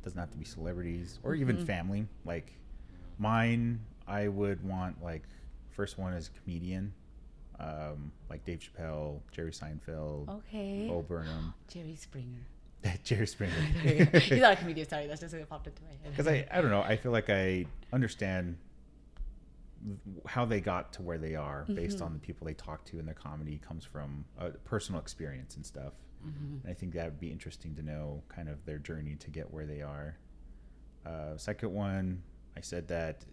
Doesn't have to be celebrities or even family. Like mine, I would want like first one is comedian, like Dave Chappelle, Jerry Seinfeld,
Okay.
Bo Burnham,
Jerry Springer.
Jerry Springer.
He's not a comedian, sorry, that's just what popped into my head.
Because I don't know, I feel like I understand how they got to where they are based on the people they talk to, and their comedy comes from a personal experience and stuff. And I think that would be interesting to know kind of their journey to get where they are. Second one, I said that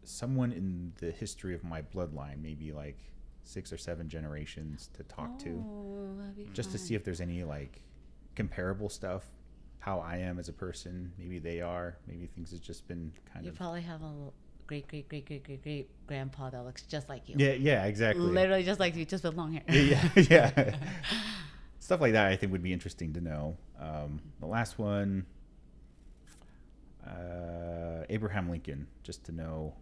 someone in the history of my bloodline, maybe like 6 or 7 generations to talk to,
That'd be
just to
fun.
see if there's any like comparable stuff, how I am as a person, maybe they are, maybe things have just been kind
You
of.
probably have a great grandpa that looks just like you.
Yeah, exactly.
Literally just like you, just with long hair.
yeah. Stuff like that I think would be interesting to know. The last one, Abraham Lincoln, just to know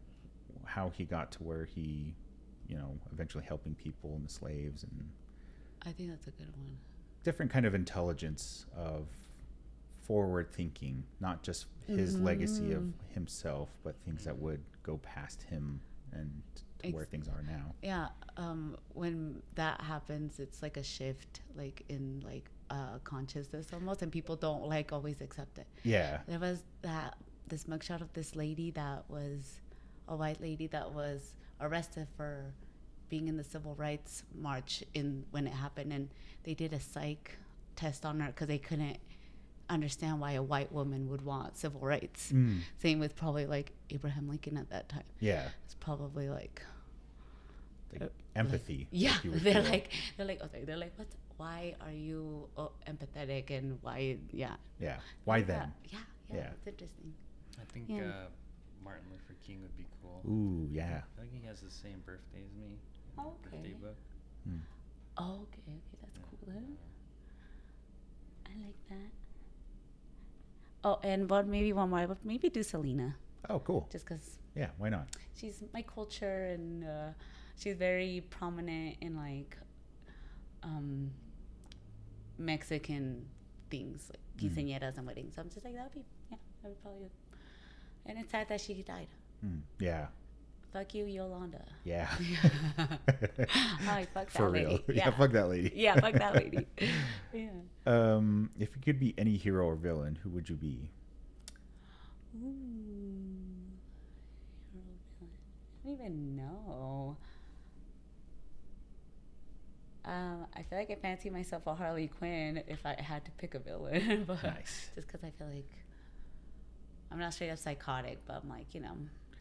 how he got to where he, eventually helping people and the slaves, and
I think that's a good one.
different kind of intelligence of forward thinking, not just his legacy of himself, but things that would go past him and to where things are now.
Yeah, when that happens, it's like a shift, like in like consciousness almost, and people don't like always accept it.
Yeah.
There was this mugshot of this lady that was a white lady that was arrested for being in the civil rights march when it happened, and they did a psych test on her because they couldn't understand why a white woman would want civil rights. Same with probably like Abraham Lincoln at that time.
Yeah.
It's probably like
empathy.
yeah,
like you would
they're
feel.
like what, why are you empathetic, and why
Yeah. Why then?
yeah,
Yeah.
it's interesting.
I think
Yeah.
Martin Luther King would be cool.
Ooh, yeah.
I think he has the same birthday as me. in the
Okay.
Birthday book.
Oh, okay, that's cool then. I like that. Oh, and maybe one more. I would maybe do Selena,
Oh, cool.
just because
Yeah, why not?
she's my culture, and she's very prominent in like Mexican things, like quinceañeras and weddings. So I'm just like, that would probably. And it's sad that she died.
Yeah.
Fuck you, Yolanda.
Yeah.
Hi, fuck that
For real.
lady.
Yeah, fuck that lady.
Yeah, fuck that lady. Yeah.
If you could be any hero or villain, who would you be?
Ooh. I don't even know. I feel like I fancy myself a Harley Quinn if I had to pick a villain, but
Nice.
just because I feel like I'm not straight up psychotic, but I'm like,
I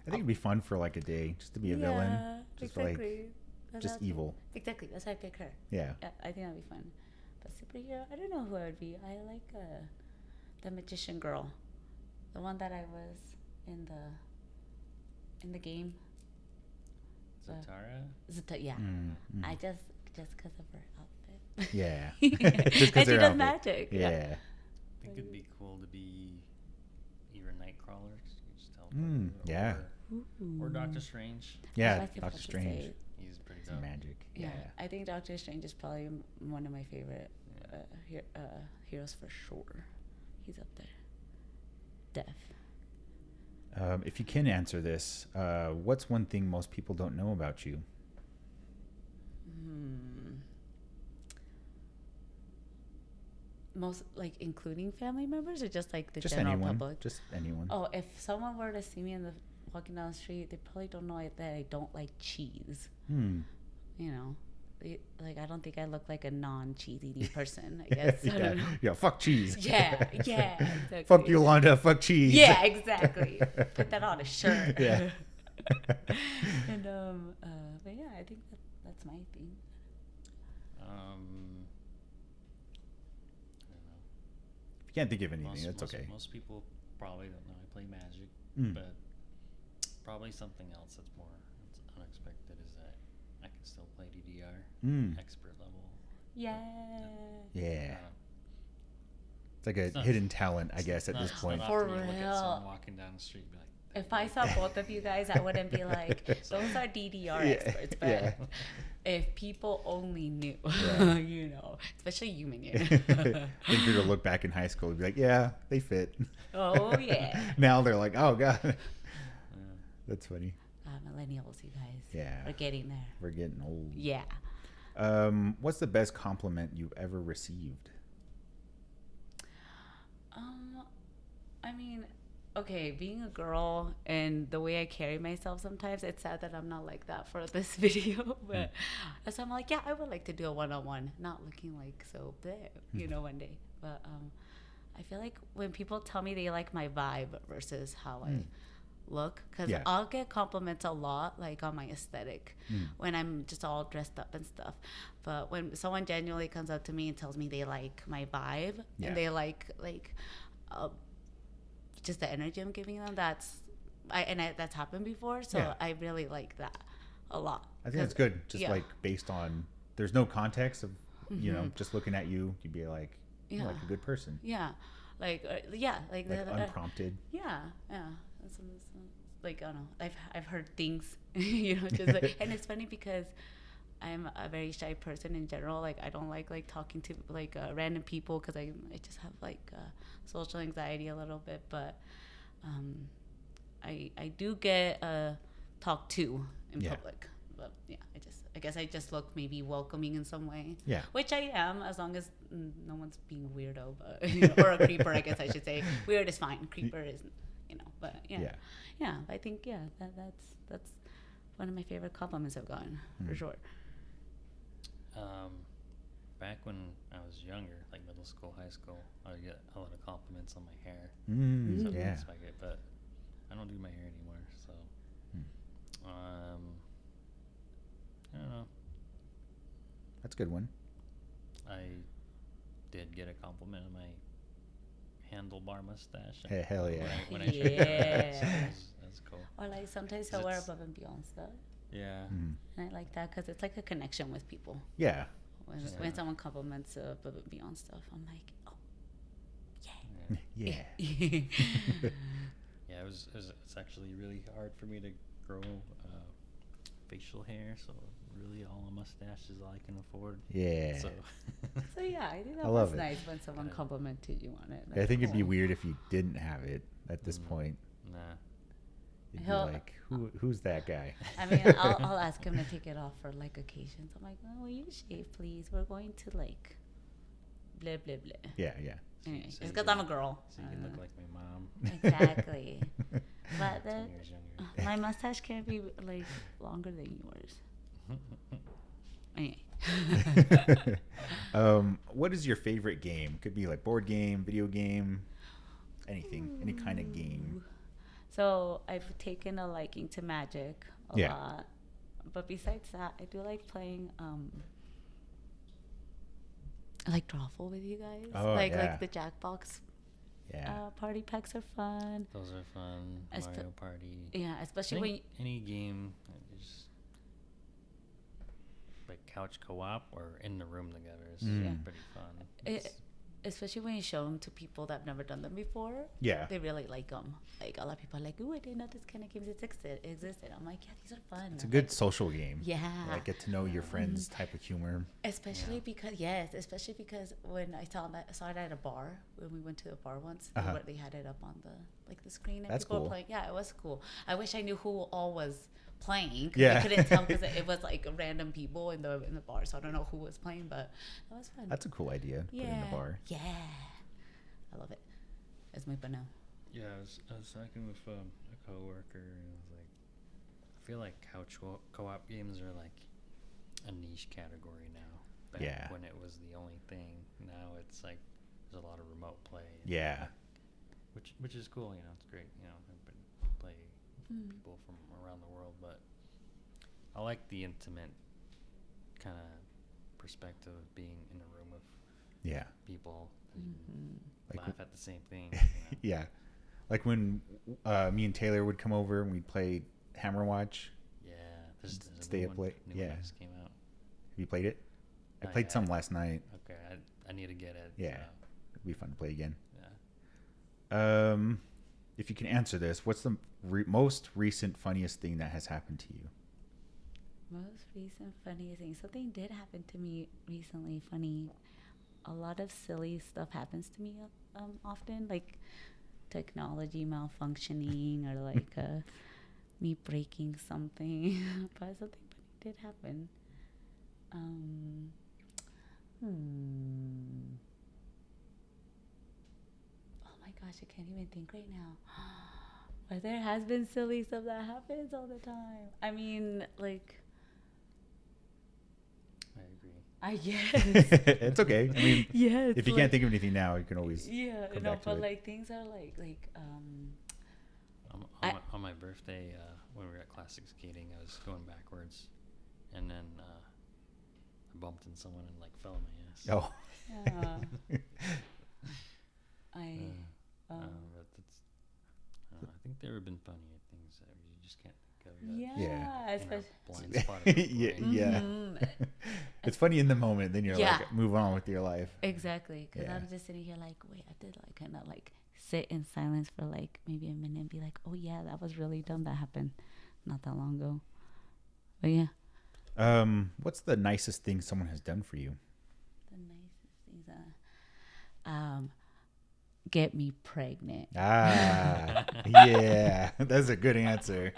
think it'd be fun for like a day just to be a villain. Just for, like,
That's
just
awesome.
evil.
Exactly. That's why I pick her.
Yeah.
Yeah, I think that'd be fun. But superhero, I don't know who I would be. I like the magician girl, the one that I was in the game.
Zatara?
Yeah.
Mm-hmm.
I just because of her outfit.
Yeah.
And
Just 'cause
she
her
does
outfit.
magic.
Yeah.
I think it'd be cool to be either Nightcrawler, just teleport,
yeah.
or Doctor Strange.
Yeah.
That's what I was
Doctor
about to
Strange.
say.
He's pretty
Some
dope.
magic.
Yeah.
Yeah.
I think Doctor Strange is probably one of my favorite heroes for sure. He's up there. Def.
If you can answer this, what's one thing most people don't know about you?
Most, like, including family members, or just like the
Just
general
anyone.
public?
Just anyone.
Oh, if someone were to see me walking down the street, they probably don't know that I don't like cheese.
Hmm.
You know, like, I don't think I look like a non-cheese eating person. I guess. I
yeah.
don't know.
Yeah. Fuck cheese.
Yeah, exactly.
Fuck Yolanda. Fuck cheese.
Yeah, exactly. Put that on a shirt.
Yeah.
And but yeah, I think that's my thing.
I don't know.
If you can't think of anything, that's okay.
Most people probably don't know I play Magic, but probably something else that's more unexpected is that I can still play DDR, expert level.
Yeah.
Yeah.
Uh,
It's like a
not-
hidden talent, I guess, at this
It's
point.
not
For
often you look at
real.
someone walking down the street and be like,
If I saw both of you guys, I wouldn't be like, those are DDR experts. But
Yeah.
if people only knew,
Yeah.
you know, especially you, Minion.
Think you're to look back in high school and be like, yeah, they fit.
Oh, yeah.
Now they're like, oh, God. That's funny.
Millennials, you guys.
Yeah.
We're getting there.
We're getting old.
Yeah.
What's the best compliment you've ever received?
I mean, okay, being a girl and the way I carry myself sometimes, it's sad that I'm not like that for this video. But so I'm like, yeah, I would like to do a one-on-one, not looking like so bleh, you know, one day. But I feel like when people tell me they like my vibe versus how I look, because
Yeah.
I'll get compliments a lot, like on my aesthetic when I'm just all dressed up and stuff. But when someone genuinely comes up to me and tells me they like my vibe
Yeah.
and they like just the energy I'm giving them, that's happened before, so
Yeah.
I really like that a lot.
I think that's good. Just
yeah.
like based on, there's no context of, you know, just looking at you, you'd be like, you're like a good person.
Yeah, like
Like unprompted.
yeah. That's like, I don't know. I've heard things, you know, just like, and it's funny because I'm a very shy person in general. Like, I don't like talking to like random people because I just have like social anxiety a little bit. But I do get talked to in public. But yeah, I guess I just look maybe welcoming in some way.
Yeah.
Which I am, as long as no one's being weirdo, but you know, or a creeper. I guess I should say weird is fine. Creeper is, you know. But yeah. I think that's one of my favorite compliments I've gotten for sure.
Back when I was younger, like middle school, high school, I would get a lot of compliments on my hair. So
Yeah.
that's like it, but I don't do my hair anymore, so I don't know.
That's a good one.
I did get a compliment on my handlebar mustache.
Hey, hell yeah.
When I
Yeah.
shaved it, so that's cool.
Or like sometimes I wear above and beyond stuff,
Yeah.
and I like that because it's like a connection with people.
Yeah.
When someone compliments above and beyond stuff, I'm like, oh,
Yeah.
Yeah, it's actually really hard for me to grow facial hair, so really all a mustache is all I can afford.
Yeah.
So
So yeah, I think that
I love
was
it.
nice when someone complimented you on it.
I
That's
think it'd be
cool.
weird if you didn't have it at this point.
nah.
You'd be
He'll-
like, who's that guy?
I mean, I'll ask him to take it off for like occasions. I'm like, oh, will you shave, please? We're going to like, blah blah blah.
Yeah.
Anyway,
So
it's
you
because
can-
I'm a girl.
So you can look like my mom.
Exactly. But
10 years younger.
my mustache can't be like longer than yours. Anyway.
What is your favorite game? Could be like board game, video game, anything, any kind of game.
So I've taken a liking to Magic a
Yeah.
lot, but besides that, I do like playing I like Drawful with you guys.
Oh,
like
yeah.
the Jackbox
Yeah.
party packs are fun.
Those are fun. Mario Party.
Yeah, especially when
Any game, just like couch co-op or in the room together is pretty fun.
It- especially when you show them to people that have never done them before.
Yeah.
They really like them. Like a lot of people are like, "Ooh, I didn't know this kind of games existed." I'm like, "Yeah, these are fun."
It's a good social game.
Yeah.
Like get to know your friends type of humor.
Especially because when I saw it at a bar when we went to a bar once,
Uh-huh.
they had it up on the screen and
That's
people
cool.
were playing. Yeah, it was cool. I wish I knew who all was playing. 'Cause
Yeah.
I couldn't tell because it was like random people in the bar, so I don't know who was playing, but that was fun.
That's a cool idea. Put it in the bar.
Yeah, I love it. It's my fun now.
Yeah, I was talking with a coworker, and I was like, I feel like couch co-op games are like a niche category now. Back
Yeah.
when it was the only thing. Now it's like there's a lot of remote play. and
Yeah.
which is cool. You know, it's great. You know, everybody play with people from around the world, but I like the intimate kind of perspective of being in a room with
Yeah.
people. And you can
Like
laugh at the same thing. You know?
Yeah. Like when me and Taylor would come over and we'd play Hammerwatch.
Yeah, there's
Stay
a
up
new
late.
one
Yeah.
that just came out.
Have you played it? I
Not
played
yet.
some last night.
Okay, I need to get it.
Yeah. It'd be fun to play again.
Yeah.
If you can answer this, what's the most recent funniest thing that has happened to you?
Most recent funniest thing. Something did happen to me recently. Funny. A lot of silly stuff happens to me often, like technology malfunctioning or like me breaking something. But something funny did happen. Oh my gosh, I can't even think right now. But there has been silly stuff that happens all the time. I mean, like,
I agree.
yes.
It's okay. I mean,
Yes.
if you can't think of anything now, you can always.
Yeah,
come
no,
back to
but
it.
like things are like
On my birthday, when we were at classic skating, I was going backwards, and then I bumped into someone and like fell on my ass.
Oh.
But that's, I think there have been funnier things that you just can't think of.
yeah,
Yeah.
especially
Blind spot. of your
Yeah,
brain.
yeah.
Mhm.
It's funny in the moment, then you're
Yeah.
like, move on with your life.
Exactly, because
Yeah.
I'm just sitting here like, wait, I did like kind of like sit in silence for like maybe a minute and be like, oh yeah, that was really dumb. That happened not that long ago. But yeah,
What's the nicest thing someone has done for you?
the nicest things. Get me pregnant.
Ah, yeah, that's a good answer.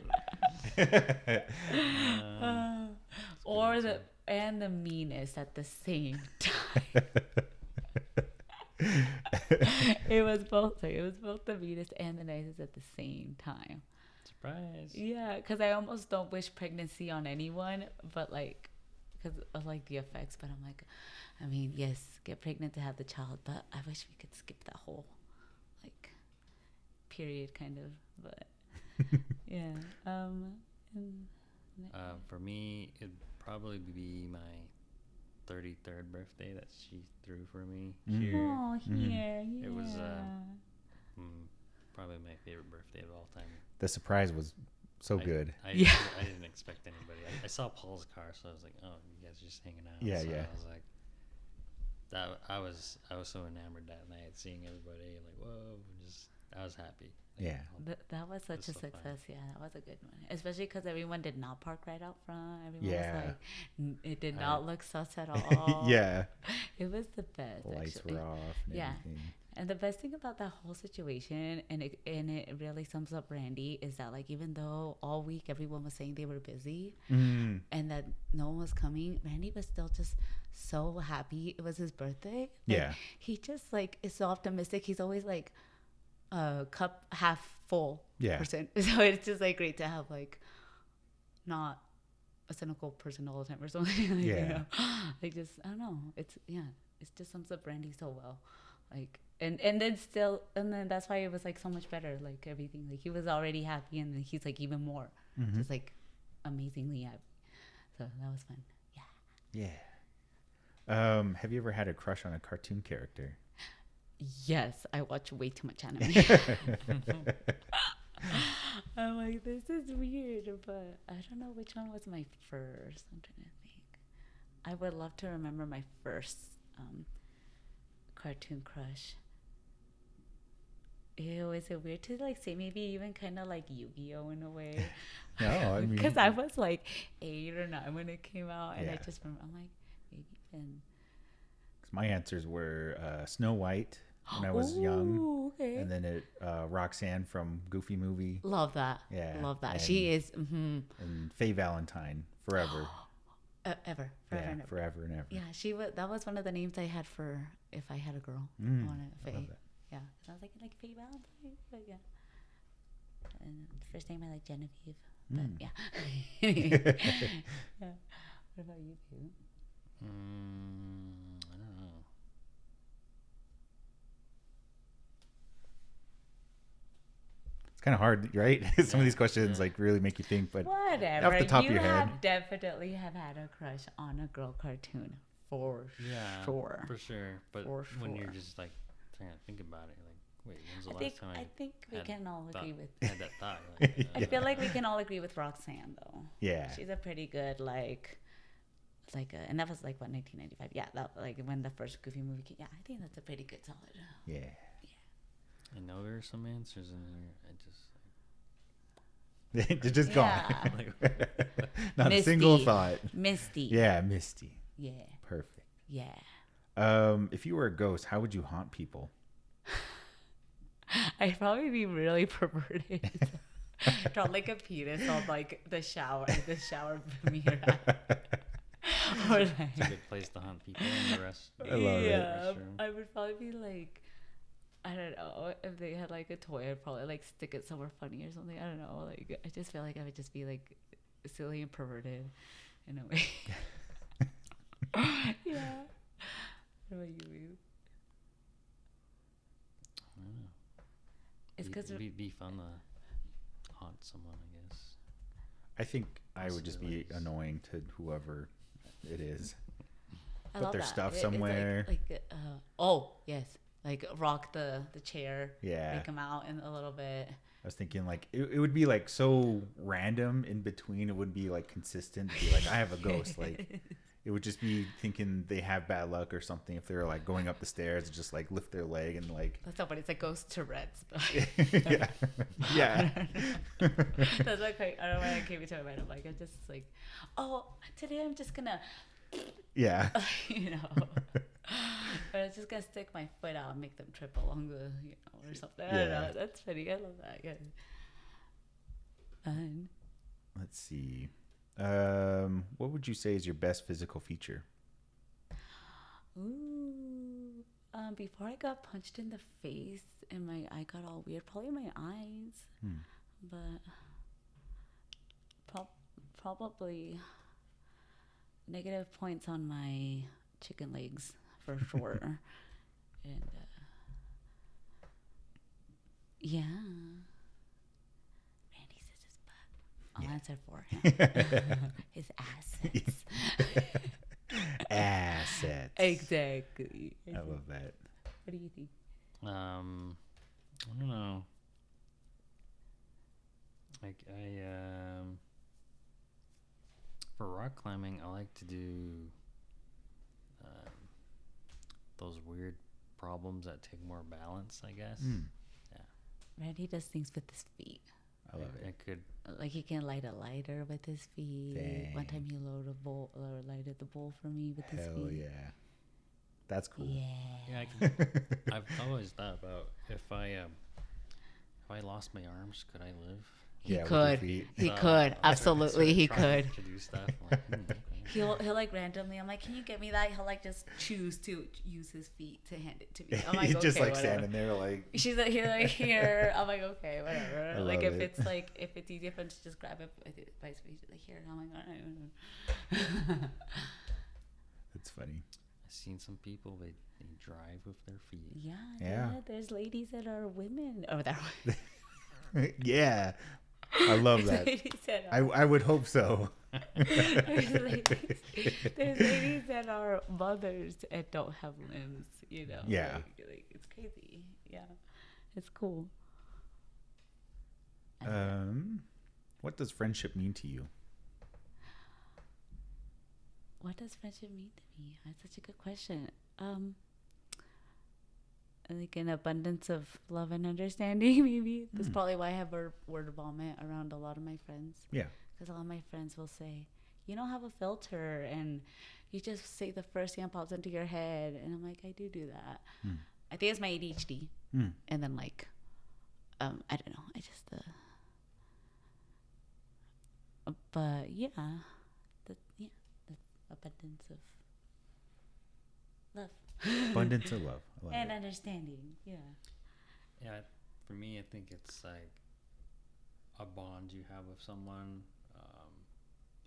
Or the meanest at the same time. It was both the meanest and the nicest at the same time.
Surprise.
Yeah, because I almost don't wish pregnancy on anyone, but like, because of like the effects. But I'm like, I mean, yes, get pregnant to have the child, but I wish we could skip that whole like period kind of. But yeah,
For me, it'd probably be my 33rd birthday that she threw for me here.
oh, here, yeah.
It was, Probably my favorite birthday of all time.
The surprise was so good.
I didn't expect anybody. I saw Paul's car, so I was like, "Oh, you guys are just hanging out."
Yeah,
so
yeah.
I was like, I was so enamored that night, seeing everybody. Like, whoa! I was happy. Like,
Yeah.
That was such a
so fun.
success. Yeah, that was a good one. Especially because everyone did not park right out front. Everyone
Yeah.
was like, it did
Right.
not look sus at all.
Yeah,
It was the best.
lights
actually.
were off. And
Yeah.
everything.
And the best thing about that whole situation, and it really sums up Randy, is that like even though all week everyone was saying they were busy
Mm.
and that no one was coming, Randy was still just so happy. It was his birthday. Like,
Yeah.
he just like is so optimistic. He's always like a cup half full
Yeah.
person. So it's just like great to have like not a cynical person all the time or something. Like,
Yeah.
You know? Like just I don't know. It just sums up Randy so well. Like and then that's why it was like so much better. Like everything. Like he was already happy and then he's like even more.
Mhm.
Just like amazingly happy. So that was fun. Yeah.
Yeah. Have you ever had a crush on a cartoon character?
Yes, I watch way too much anime. I'm like, this is weird, but I don't know which one was my first. I'm trying to think. I would love to remember my first cartoon crush. Ew, is it weird to like say maybe even kind of like Yu-Gi-Oh in a way?
No, I mean,
Because I was like 8 or 9 when it came out, and I
Yeah.
just remember I'm like maybe even.
my answers were Snow White when I was young,
Ooh, okay.
and then Roxanne from Goofy Movie,
Love that.
Yeah,
Love that.
and-
She is
and Faye Valentine, Forever.
forever
Yeah,
and ever.
forever and ever.
Yeah, she was. That was one of the names I had for if I had a girl.
Mm,
I wanted
I
Faye.
love that.
Yeah, I was like Faye Valentine, but yeah. And the first name I like Genevieve, but
Mm.
yeah. Yeah. What about you two?
I don't know.
It's kind of hard, right? Some of these questions
Yeah.
like really make you think, but
Whatever.
off the top
you
of your head.
have definitely have had a crush on a girl cartoon for
Yeah,
sure.
for sure. But
For
when you're
sure.
just like trying to think about it, you're like, wait, when's the
I
last
think
time
I think we
had
can all
thought-
agree with.
had that thought? Like,
I feel like we can all agree with Roxanne though.
yeah,
She's a pretty good and that was like what 1995. Yeah, that like when the first Goofy movie came. Yeah, I think that's a pretty good solid.
yeah.
I know there are some answers in here. I just
They're just
Yeah.
gone.
like,
Not a single
Misty.
thought.
Misty.
Yeah, Misty.
Yeah.
Perfect.
Yeah.
If you were a ghost, how would you haunt people?
I'd probably be really perverted. Draw like a penis on like the shower mirror. Or
it's a
like,
good place to hunt people in the rest.
I love it.
yeah,
Restroom.
I would probably be like, I don't know, if they had like a toy, I'd probably like stick it somewhere funny or something. I don't know. Like, I just feel like I would just be like silly and perverted in a way. Yeah. What about you, Lou?
I don't know.
It's because
Be fun to haunt someone, I guess.
I think I would just be
Possibilities.
annoying to whoever it is.
I
put
love
their
that.
stuff
It's
somewhere.
Oh yes, like rock the chair,
Yeah.
make them out in a little bit.
I was thinking like it would be like so random in between. It would be like consistent. Be like I have a ghost. Like it would just be thinking they have bad luck or something. If they're like going up the stairs, just like lift their leg and like
That's not funny. It's like ghost Tourette's.
yeah, yeah.
That's like I don't know why it came into my mind. I'm like I'm just like, oh, today I'm just gonna,
Yeah.
you know, but I'm just gonna stick my foot out and make them trip along the, you know, or something. I don't
Yeah.
know. That's funny. I love that. Yeah. And
Let's see. What would you say is your best physical feature?
ooh, before I got punched in the face and my eye got all weird, probably my eyes, but probably negative points on my chicken legs for sure. And yeah, Randy says his butt. I'll answer for him. His assets.
Assets.
Exactly.
I love that.
What do you think?
I don't know. Like for rock climbing, I like to do those weird problems that take more balance, I guess.
Randy does things with his feet.
I love
I
it.
could.
Like he can light a lighter with his feet. One
Dang.
time he lighted the bowl for me with his
Hell
feet.
yeah. That's cool.
Yeah.
Yeah, I could. I've always thought about if I lost my arms, could I live?
He
Yeah, with your
could.
feet.
He
So,
could.
I was
Absolutely,
sort of
he
trying
could.
to do stuff. I'm like, okay.
He'll like randomly. I'm like, can you get me that? He'll like just choose to use his feet to hand it to me. I'm like,
He's
okay,
just like
whatever.
standing there like
She's like here. I'm like, okay, whatever.
I
Like
love
if
it.
if it's easier for him to just grab it by his feet, like here. And I'm like, all right.
it's funny.
I've seen some people they drive with their feet.
Yeah,
Yeah.
there's ladies that are women. Oh, that.
Yeah. I love that.
Ladies that are,
I would hope so.
there's ladies that are mothers and don't have limbs. You know.
Yeah.
Like, it's crazy. Yeah, it's cool.
What does friendship mean to you?
What does friendship mean to me? That's such a good question. like an abundance of love and understanding. Maybe that's probably why I have word vomit around a lot of my friends.
Yeah.
Because a lot of my friends will say, "You don't have a filter," and you just say the first thing that pops into your head. And I'm like, I do that. I think it's my ADHD. And then like, I don't know. I just but yeah, the abundance of love
Abundance of love. I love
and
it.
understanding. Yeah.
Yeah, for me, I think it's like a bond you have with someone,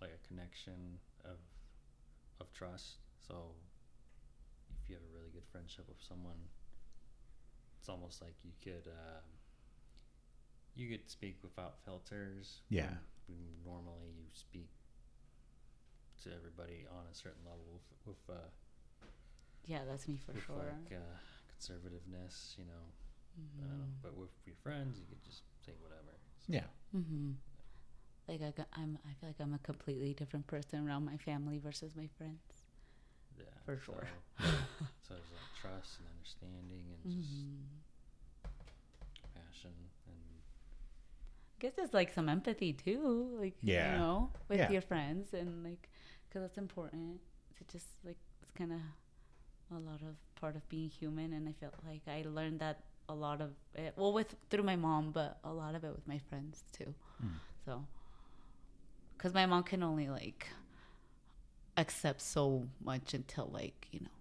like a connection of trust. So if you have a really good friendship with someone, it's almost like you could speak without filters.
Yeah.
When normally you speak to everybody on a certain level with
Yeah, that's me for sure.
like conservativeness, you know. I don't know, but with your friends, you could just say whatever. So,
Yeah.
Like I feel like I'm a completely different person around my family versus my friends.
yeah,
For sure.
So there's like trust and understanding and just compassion and
I guess there's like some empathy too, like
Yeah.
you know, with
Yeah.
your friends, and like, because it's important to just like, it's kind of a lot of part of being human, and I felt like I learned that a lot of it, well, through my mom, but a lot of it with my friends too. So, because my mom can only like accept so much until like, you know,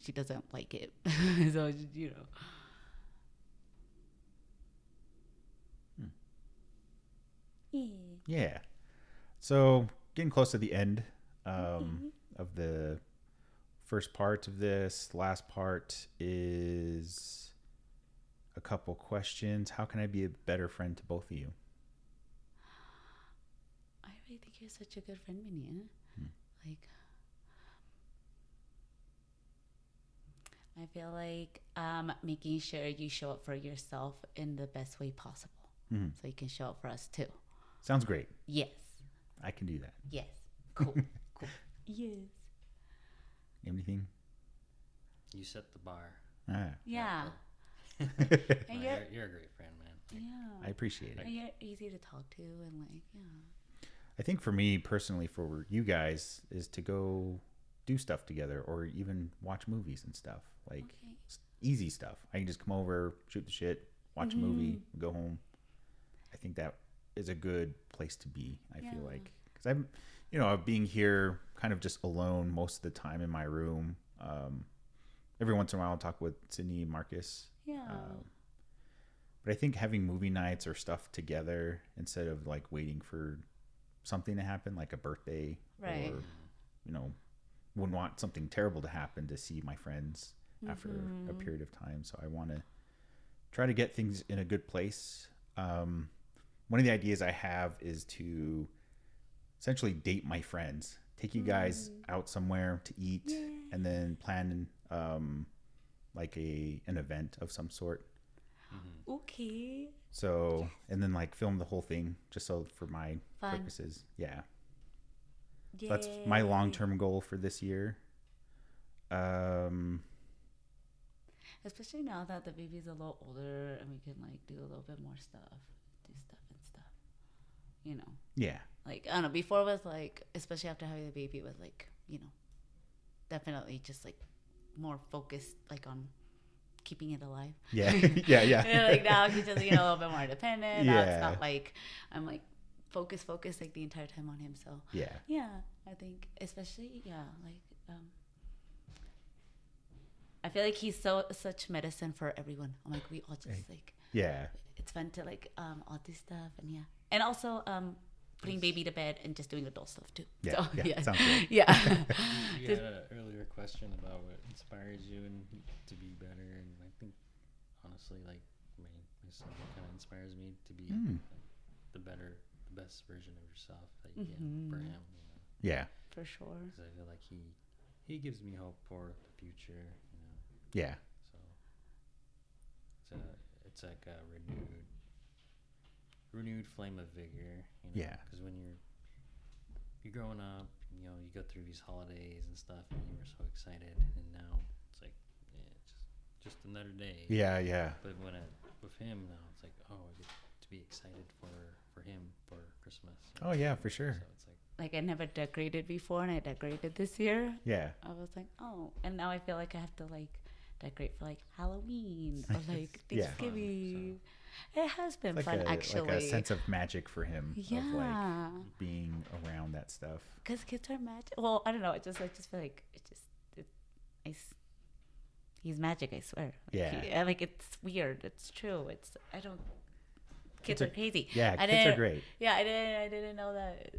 she doesn't like it. So you know.
Yeah. So getting close to the end of the first part of this. Last part is a couple questions. How can I be a better friend to both of you?
I really think you're such a good friend, Minion. Like, I feel like making sure you show up for yourself in the best way possible, so you can show up for us too.
Sounds great.
Yes.
I can do that.
Yes. Cool. Cool. Yes.
Anything?
you set the bar.
Ah,
Yeah.
No,
And
you're a great friend, man.
yeah.
I appreciate it.
And you're easy to talk to, and like, yeah.
I think for me personally, for you guys, is to go do stuff together or even watch movies and stuff. Like
Okay.
easy stuff. I can just come over, shoot the shit, watch a movie, go home. I think that is a good place to be. I feel
Yeah.
like because I'm, you know, being here kind of just alone most of the time in my room. Every once in a while, I'll talk with Sydney and Marcus.
Yeah.
But I think having movie nights or stuff together instead of like waiting for something to happen, like a birthday,
Right.
or you know, wouldn't want something terrible to happen to see my friends after a period of time. So I want to try to get things in a good place. One of the ideas I have is to essentially date my friends, take you guys out somewhere to eat, and then plan like an event of some sort.
Okay.
So, and then like film the whole thing just so for my
Fun.
purposes. Yeah. So that's my long-term goal for this year.
Especially now that the baby's a little older and we can like do a little bit more stuff, you know.
Yeah.
Like, I don't know, before it was like, especially after having the baby, it was like, you know, definitely just like more focused like on keeping it alive.
Yeah. Yeah. Yeah.
And, like now he's just, you know, a little bit more independent. Now
Yeah.
it's not like I'm like focused like the entire time on him. So
Yeah.
yeah, I think especially like I feel like he's such medicine for everyone. I'm like, we all just like,
Yeah.
it's fun to like all do stuff, and yeah, and also putting baby to bed and just doing adult stuff too.
Yeah.
So,
Yeah. Sounds good.
yeah.
You had an earlier question about what inspires you and to be better, and I think honestly, like my son kind of inspires me to be like, the best version of yourself that you can for him. You know,
Yeah.
For sure.
because I feel like he gives me hope for the future. You know,
Yeah.
so it's like a renewed flame of vigor. You know?
Yeah.
Because when you're growing up, you know, you go through these holidays and stuff, and you were so excited, and now it's like, yeah, just another day.
Yeah, yeah.
But with him now, it's like, oh, I get to be excited for him for Christmas.
Oh yeah, for sure.
So it's like,
Like I never decorated before, and I decorated this year.
Yeah.
I was like, oh, and now I feel like I have to like decorate for like Halloween or like
Yeah.
Thanksgiving. It has been
Like
fun,
a
actually.
like a sense of magic for him. Of
Yeah,
like being around that stuff.
because kids are magic. Well, I don't know. I just feel like he's magic. I swear.
Yeah.
Like it's weird. It's true. I don't. Kids
are-
are crazy.
Yeah,
I
kids are
didn't-
great.
Yeah, I didn't know that.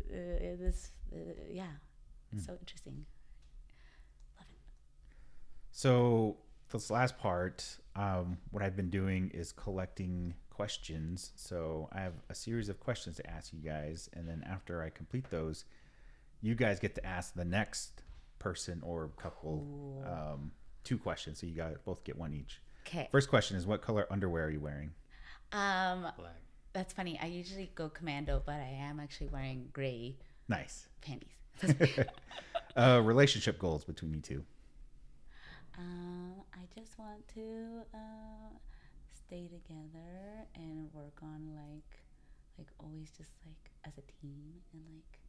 Yeah, it's so interesting. Love it.
So this last part, what I've been doing is collecting questions. So I have a series of questions to ask you guys, and then after I complete those, you guys get to ask the next person or couple 2 questions. So you guys both get 1 each.
Okay.
First question is, what color underwear are you wearing?
black.
That's funny. I usually go commando, but I am actually wearing gray
Nice.
panties.
Relationship goals between you two.
I just want to stay together and work on like always just like as a team and like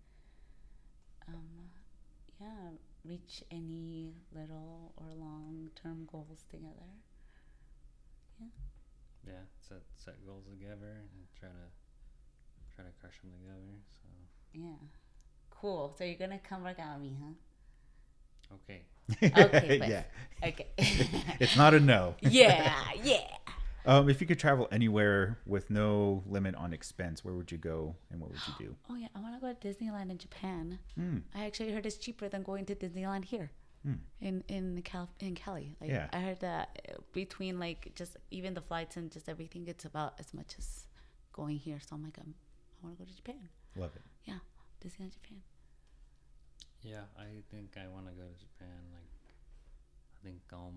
yeah, reach any little or long term goals together.
Yeah, set goals together and try to crush them together. So
Yeah. Cool. So you're gonna come work out with me, huh?
okay.
Okay, but
Yeah.
okay.
It's not a no.
yeah.
If you could travel anywhere with no limit on expense, where would you go and what would you do?
Oh yeah, I want to go to Disneyland in Japan.
Mm.
I actually heard it's cheaper than going to Disneyland here in Cali. Like
Yeah.
I heard that between like just even the flights and just everything, it's about as much as going here. So I'm like, I want to go to Japan.
Love it.
Yeah, Disneyland Japan.
Yeah, I think I want to go to Japan. Like, I think all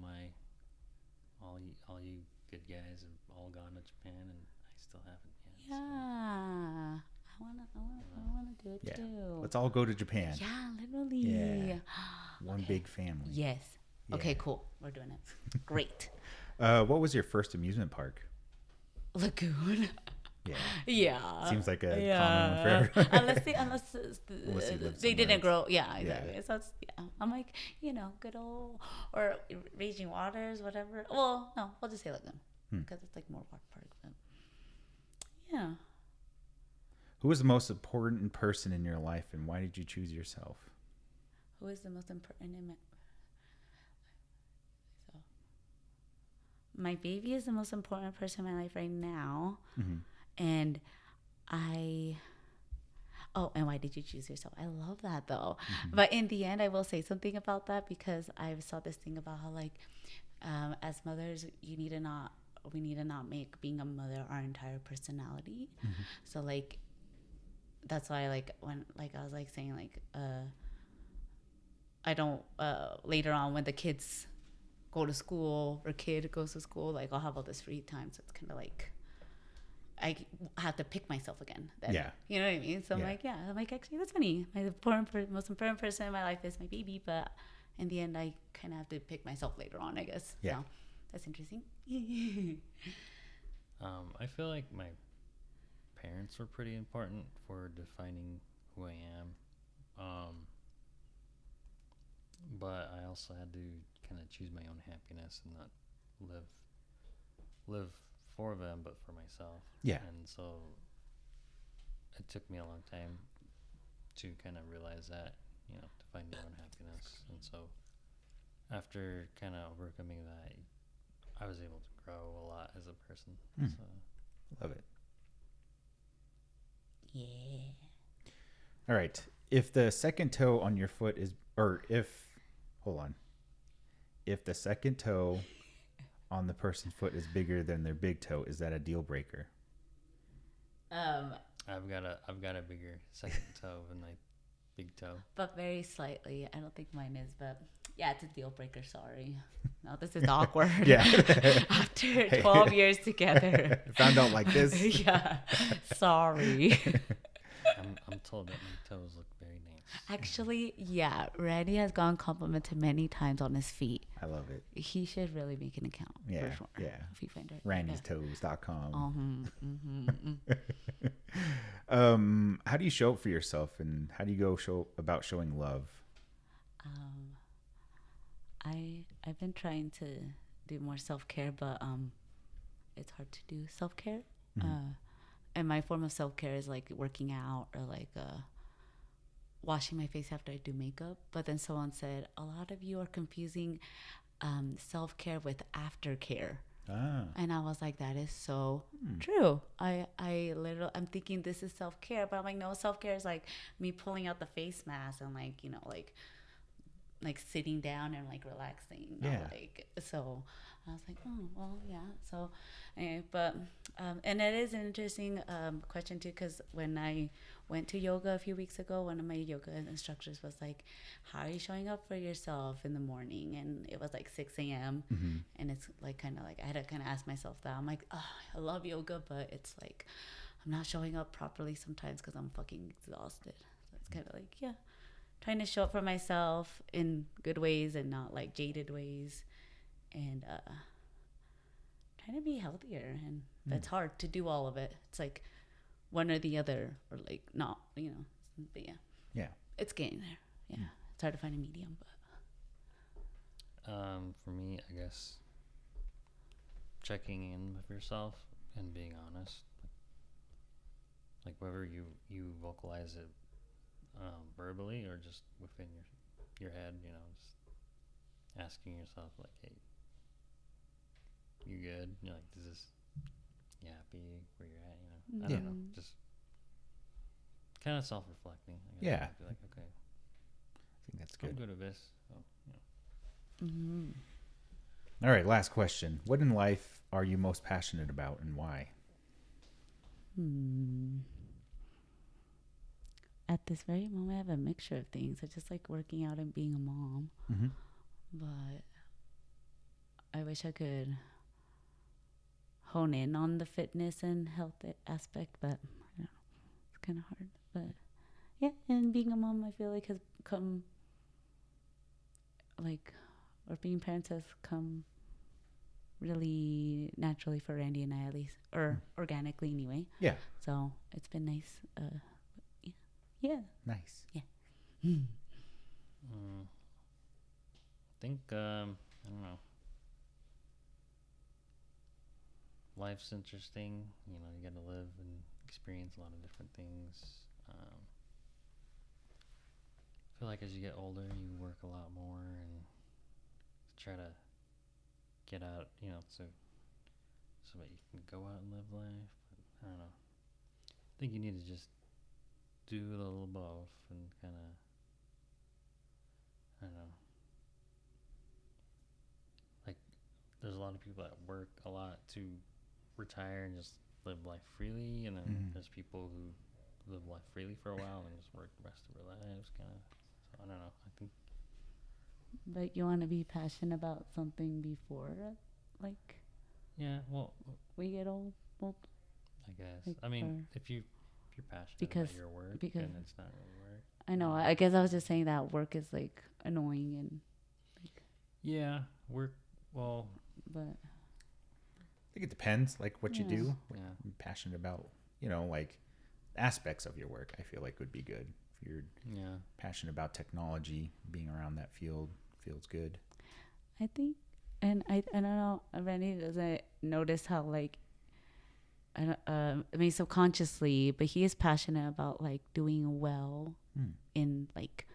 you good guys have all gone to Japan, and I still haven't yet.
Yeah, I wanna do it
Yeah.
too.
Let's all go to Japan.
Yeah, literally.
Yeah. One
Okay.
big family.
Yes. Okay,
Yeah.
cool. We're doing it. Great.
What was your first amusement park?
Lagoon.
Yeah.
Yeah.
Seems like a common one for everyone.
unless
Unless you live
they
somewhere
didn't
else.
grow. Yeah,
Yeah.
exactly. So it's, yeah. I'm like, good old or Raging Waters, whatever. Well, no, we'll just say Lagoon because it's like more water park. But yeah.
Who was the most important person in your life and why did you choose yourself?
Who is the most important in my baby is the most important person in my life right now.
Mm-hmm.
And and why did you choose yourself? I love that though. But in the end, I will say something about that because I saw this thing about how like, as mothers, we need to not make being a mother our entire personality. So like, that's why like when like I was like saying like, I don't later on when the kids go to school or kid goes to school, like I'll have all this free time. So it's kind of like I have to pick myself again. Then.
Yeah.
You know what I mean? So
Yeah.
I'm like, actually, that's funny. My most important person in my life is my baby, but in the end, I kind of have to pick myself later on, I guess.
Yeah.
So that's interesting.
I feel like my parents were pretty important for defining who I am. But I also had to kind of choose my own happiness and not live for them, but for myself.
Yeah.
And so it took me a long time to kind of realize that, to find your own happiness. And so after kind of overcoming that, I was able to grow a lot as a person. So
Love it.
Yeah.
All right. If the second toe on your foot is, if the second toe on the person's foot is bigger than their big toe, is that a deal breaker?
I've got a bigger second toe than my big toe.
But very slightly. I don't think mine is, but yeah, it's a deal breaker. Sorry. No, this is awkward.
Yeah.
After 12 years together.
Found out like this.
Yeah. Sorry.
I'm told that my toes look very nice.
Actually, yeah, Randy has gone complimented many times on his feet.
I love it.
He should really make an account
Yeah,
for sure.
yeah.
Feet finder.
randystoes.com.
Mm-hmm.
How do you show up for yourself, and how do you show about showing love?
I've been trying to do more self-care, but it's hard to do self-care. And my form of self-care is like working out or like washing my face after I do makeup. But then someone said, a lot of you are confusing self-care with aftercare. And I was like, that is so true. I literally, I'm thinking this is self-care, but I'm like, no, self-care is like me pulling out the face mask and like, you know, like sitting down and like relaxing.
Yeah.
Like, so I was like, oh, well, yeah. So, anyway, but, and it is an interesting question too, because when I went to yoga a few weeks ago, one of my yoga instructors was like, how are you showing up for yourself in the morning? And it was like 6 a.m. And it's like kind of like, I had to kind of ask myself that. I'm like, oh, I love yoga, but it's like, I'm not showing up properly sometimes because I'm fucking exhausted. So it's kind of like, yeah, trying to show up for myself in good ways and not like jaded ways, and trying to be healthier. And it's hard to do all of it. It's like one or the other, or like not, you know. But yeah, it's getting there. Yeah, it's hard to find a medium, but
for me, I guess checking in with yourself and being honest, like whether you vocalize it verbally or just within your head, you know, just asking yourself like, hey, you good? You're like, is this, you happy where you're at? You know, I don't know, just kind of self-reflecting. I guess.
Yeah.
Be like, okay,
I think that's
I'm
good.
good at this. So, you know.
All right, last question. What in life are you most passionate about, and why?
at this very moment, I have a mixture of things. I just like working out and being a mom. But I wish I could hone in on the fitness and health aspect, but I don't know, it's kind of hard. But yeah, and being a mom, I feel like has come, like, or being parents has come really naturally for Randy and I, at least, or organically anyway.
Yeah.
So it's been nice. Yeah.
Nice.
Yeah.
I think I don't know. Life's interesting. You know, you got to live and experience a lot of different things. I feel like as you get older, you work a lot more and try to get out. You know, so that you can go out and live life. But I don't know. I think you need to just do a little both and kind of, I don't know. Like, there's a lot of people that work a lot to retire and just live life freely, and then there's people who live life freely for a while and just work the rest of their lives, kind of. So I don't know. I think.
But you want to be passionate about something before, like.
Yeah. Well.
We get old.
I guess.
Like,
I mean, if you're passionate
because-
about your work,
because-
then it's not really work.
I know. I guess I was just saying that work is like annoying and like.
Yeah. Work. Well.
But.
I think it depends, like what you
Yeah.
do, what
Yeah.
you're passionate about. You know, like aspects of your work. I feel like would be good if you're
Yeah.
passionate about technology. Being around that field feels good.
I think, and I don't know, Randy doesn't notice how like, I mean subconsciously, but he is passionate about like doing well in like,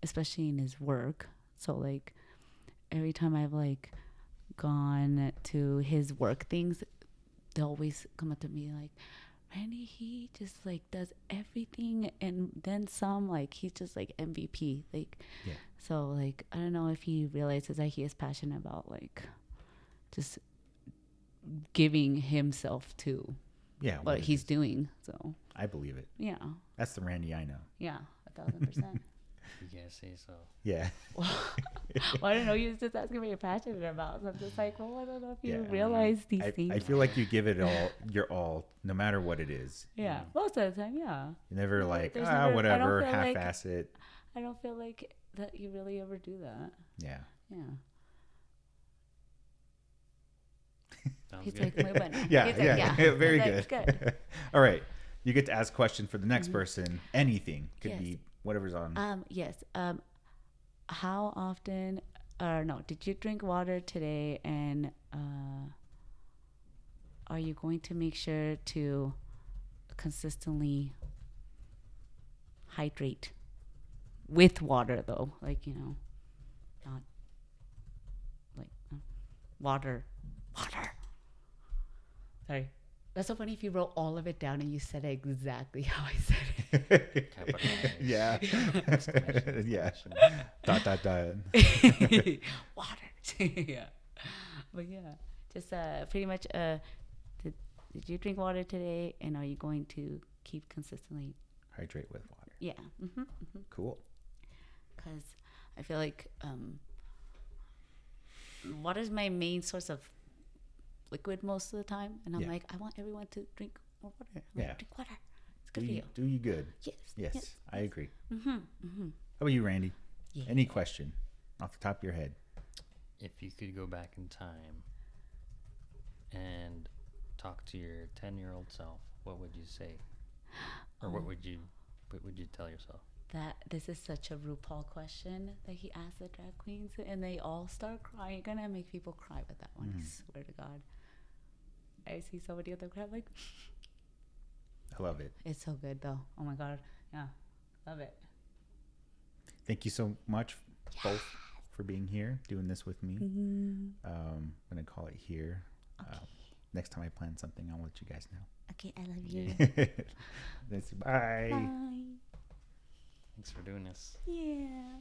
especially in his work. So like, every time I've like gone to his work things, they always come up to me like, Randy, he just like does everything and then some. Like he's just like MVP. Like,
Yeah.
So like I don't know if he realizes that he is passionate about like just giving himself to
Yeah.
what
it
he's
is.
doing. So
I believe it.
yeah,
That's the Randy I know.
yeah, 1,000%.
You guys say so.
Yeah.
Well, I don't know. You was just asking what you're passionate about. So I'm just like, well, I don't know if you
Yeah.
realize these things.
I feel like you give it all, your all, no matter what it is.
Yeah, most of the time, yeah.
You're never
No,
like,
there's never- I don't
whatever,
feel like-
half-ass it.
I don't feel like that you really ever do that.
Yeah.
Yeah.
Sounds
He's
good.
like, muy bueno.
Yeah,
He's
yeah,
like,
very
He's like,
good. All right, you get to ask a question for the next person. Anything could
Yes.
be whatever's on.
Yes. How often, or no, did you drink water today? And are you going to make sure to consistently hydrate with water, though? Like, you know, not like water. Sorry. That's so funny if you wrote all of it down and you said it exactly how I said it.
Capitalized.
Yeah.
Exclamation,
Yeah.
exclamation.
Water. Yeah. But yeah, just pretty much did you drink water today, and are you going to keep consistently?
Hydrate with water.
Yeah.
Cool.
Because I feel like water is my main source of liquid most of the time, and I'm
Yeah.
like, I want everyone to drink more water. I'm
Yeah.
like, drink water. It's good for you.
Do you good?
Yes.
Yes, I agree.
Mm-hmm.
How about you, Randy?
Yeah.
Any question off the top of your head?
If you could go back in time and talk to your 10-year-old self, what would you say? Or what would you tell yourself?
That this is such a RuPaul question that he asked the drag queens, and they all start crying. You're gonna make people cry with that one. I swear to God. I see somebody on the crowd like,
I love it.
it's so good though. Oh my God, yeah, love it.
Thank you so much, both, for being here, doing this with me. I'm gonna call it here. Next time I plan something, I'll let you guys know.
Okay, I love you.
Bye.
Bye.
Thanks for doing this.
Yeah.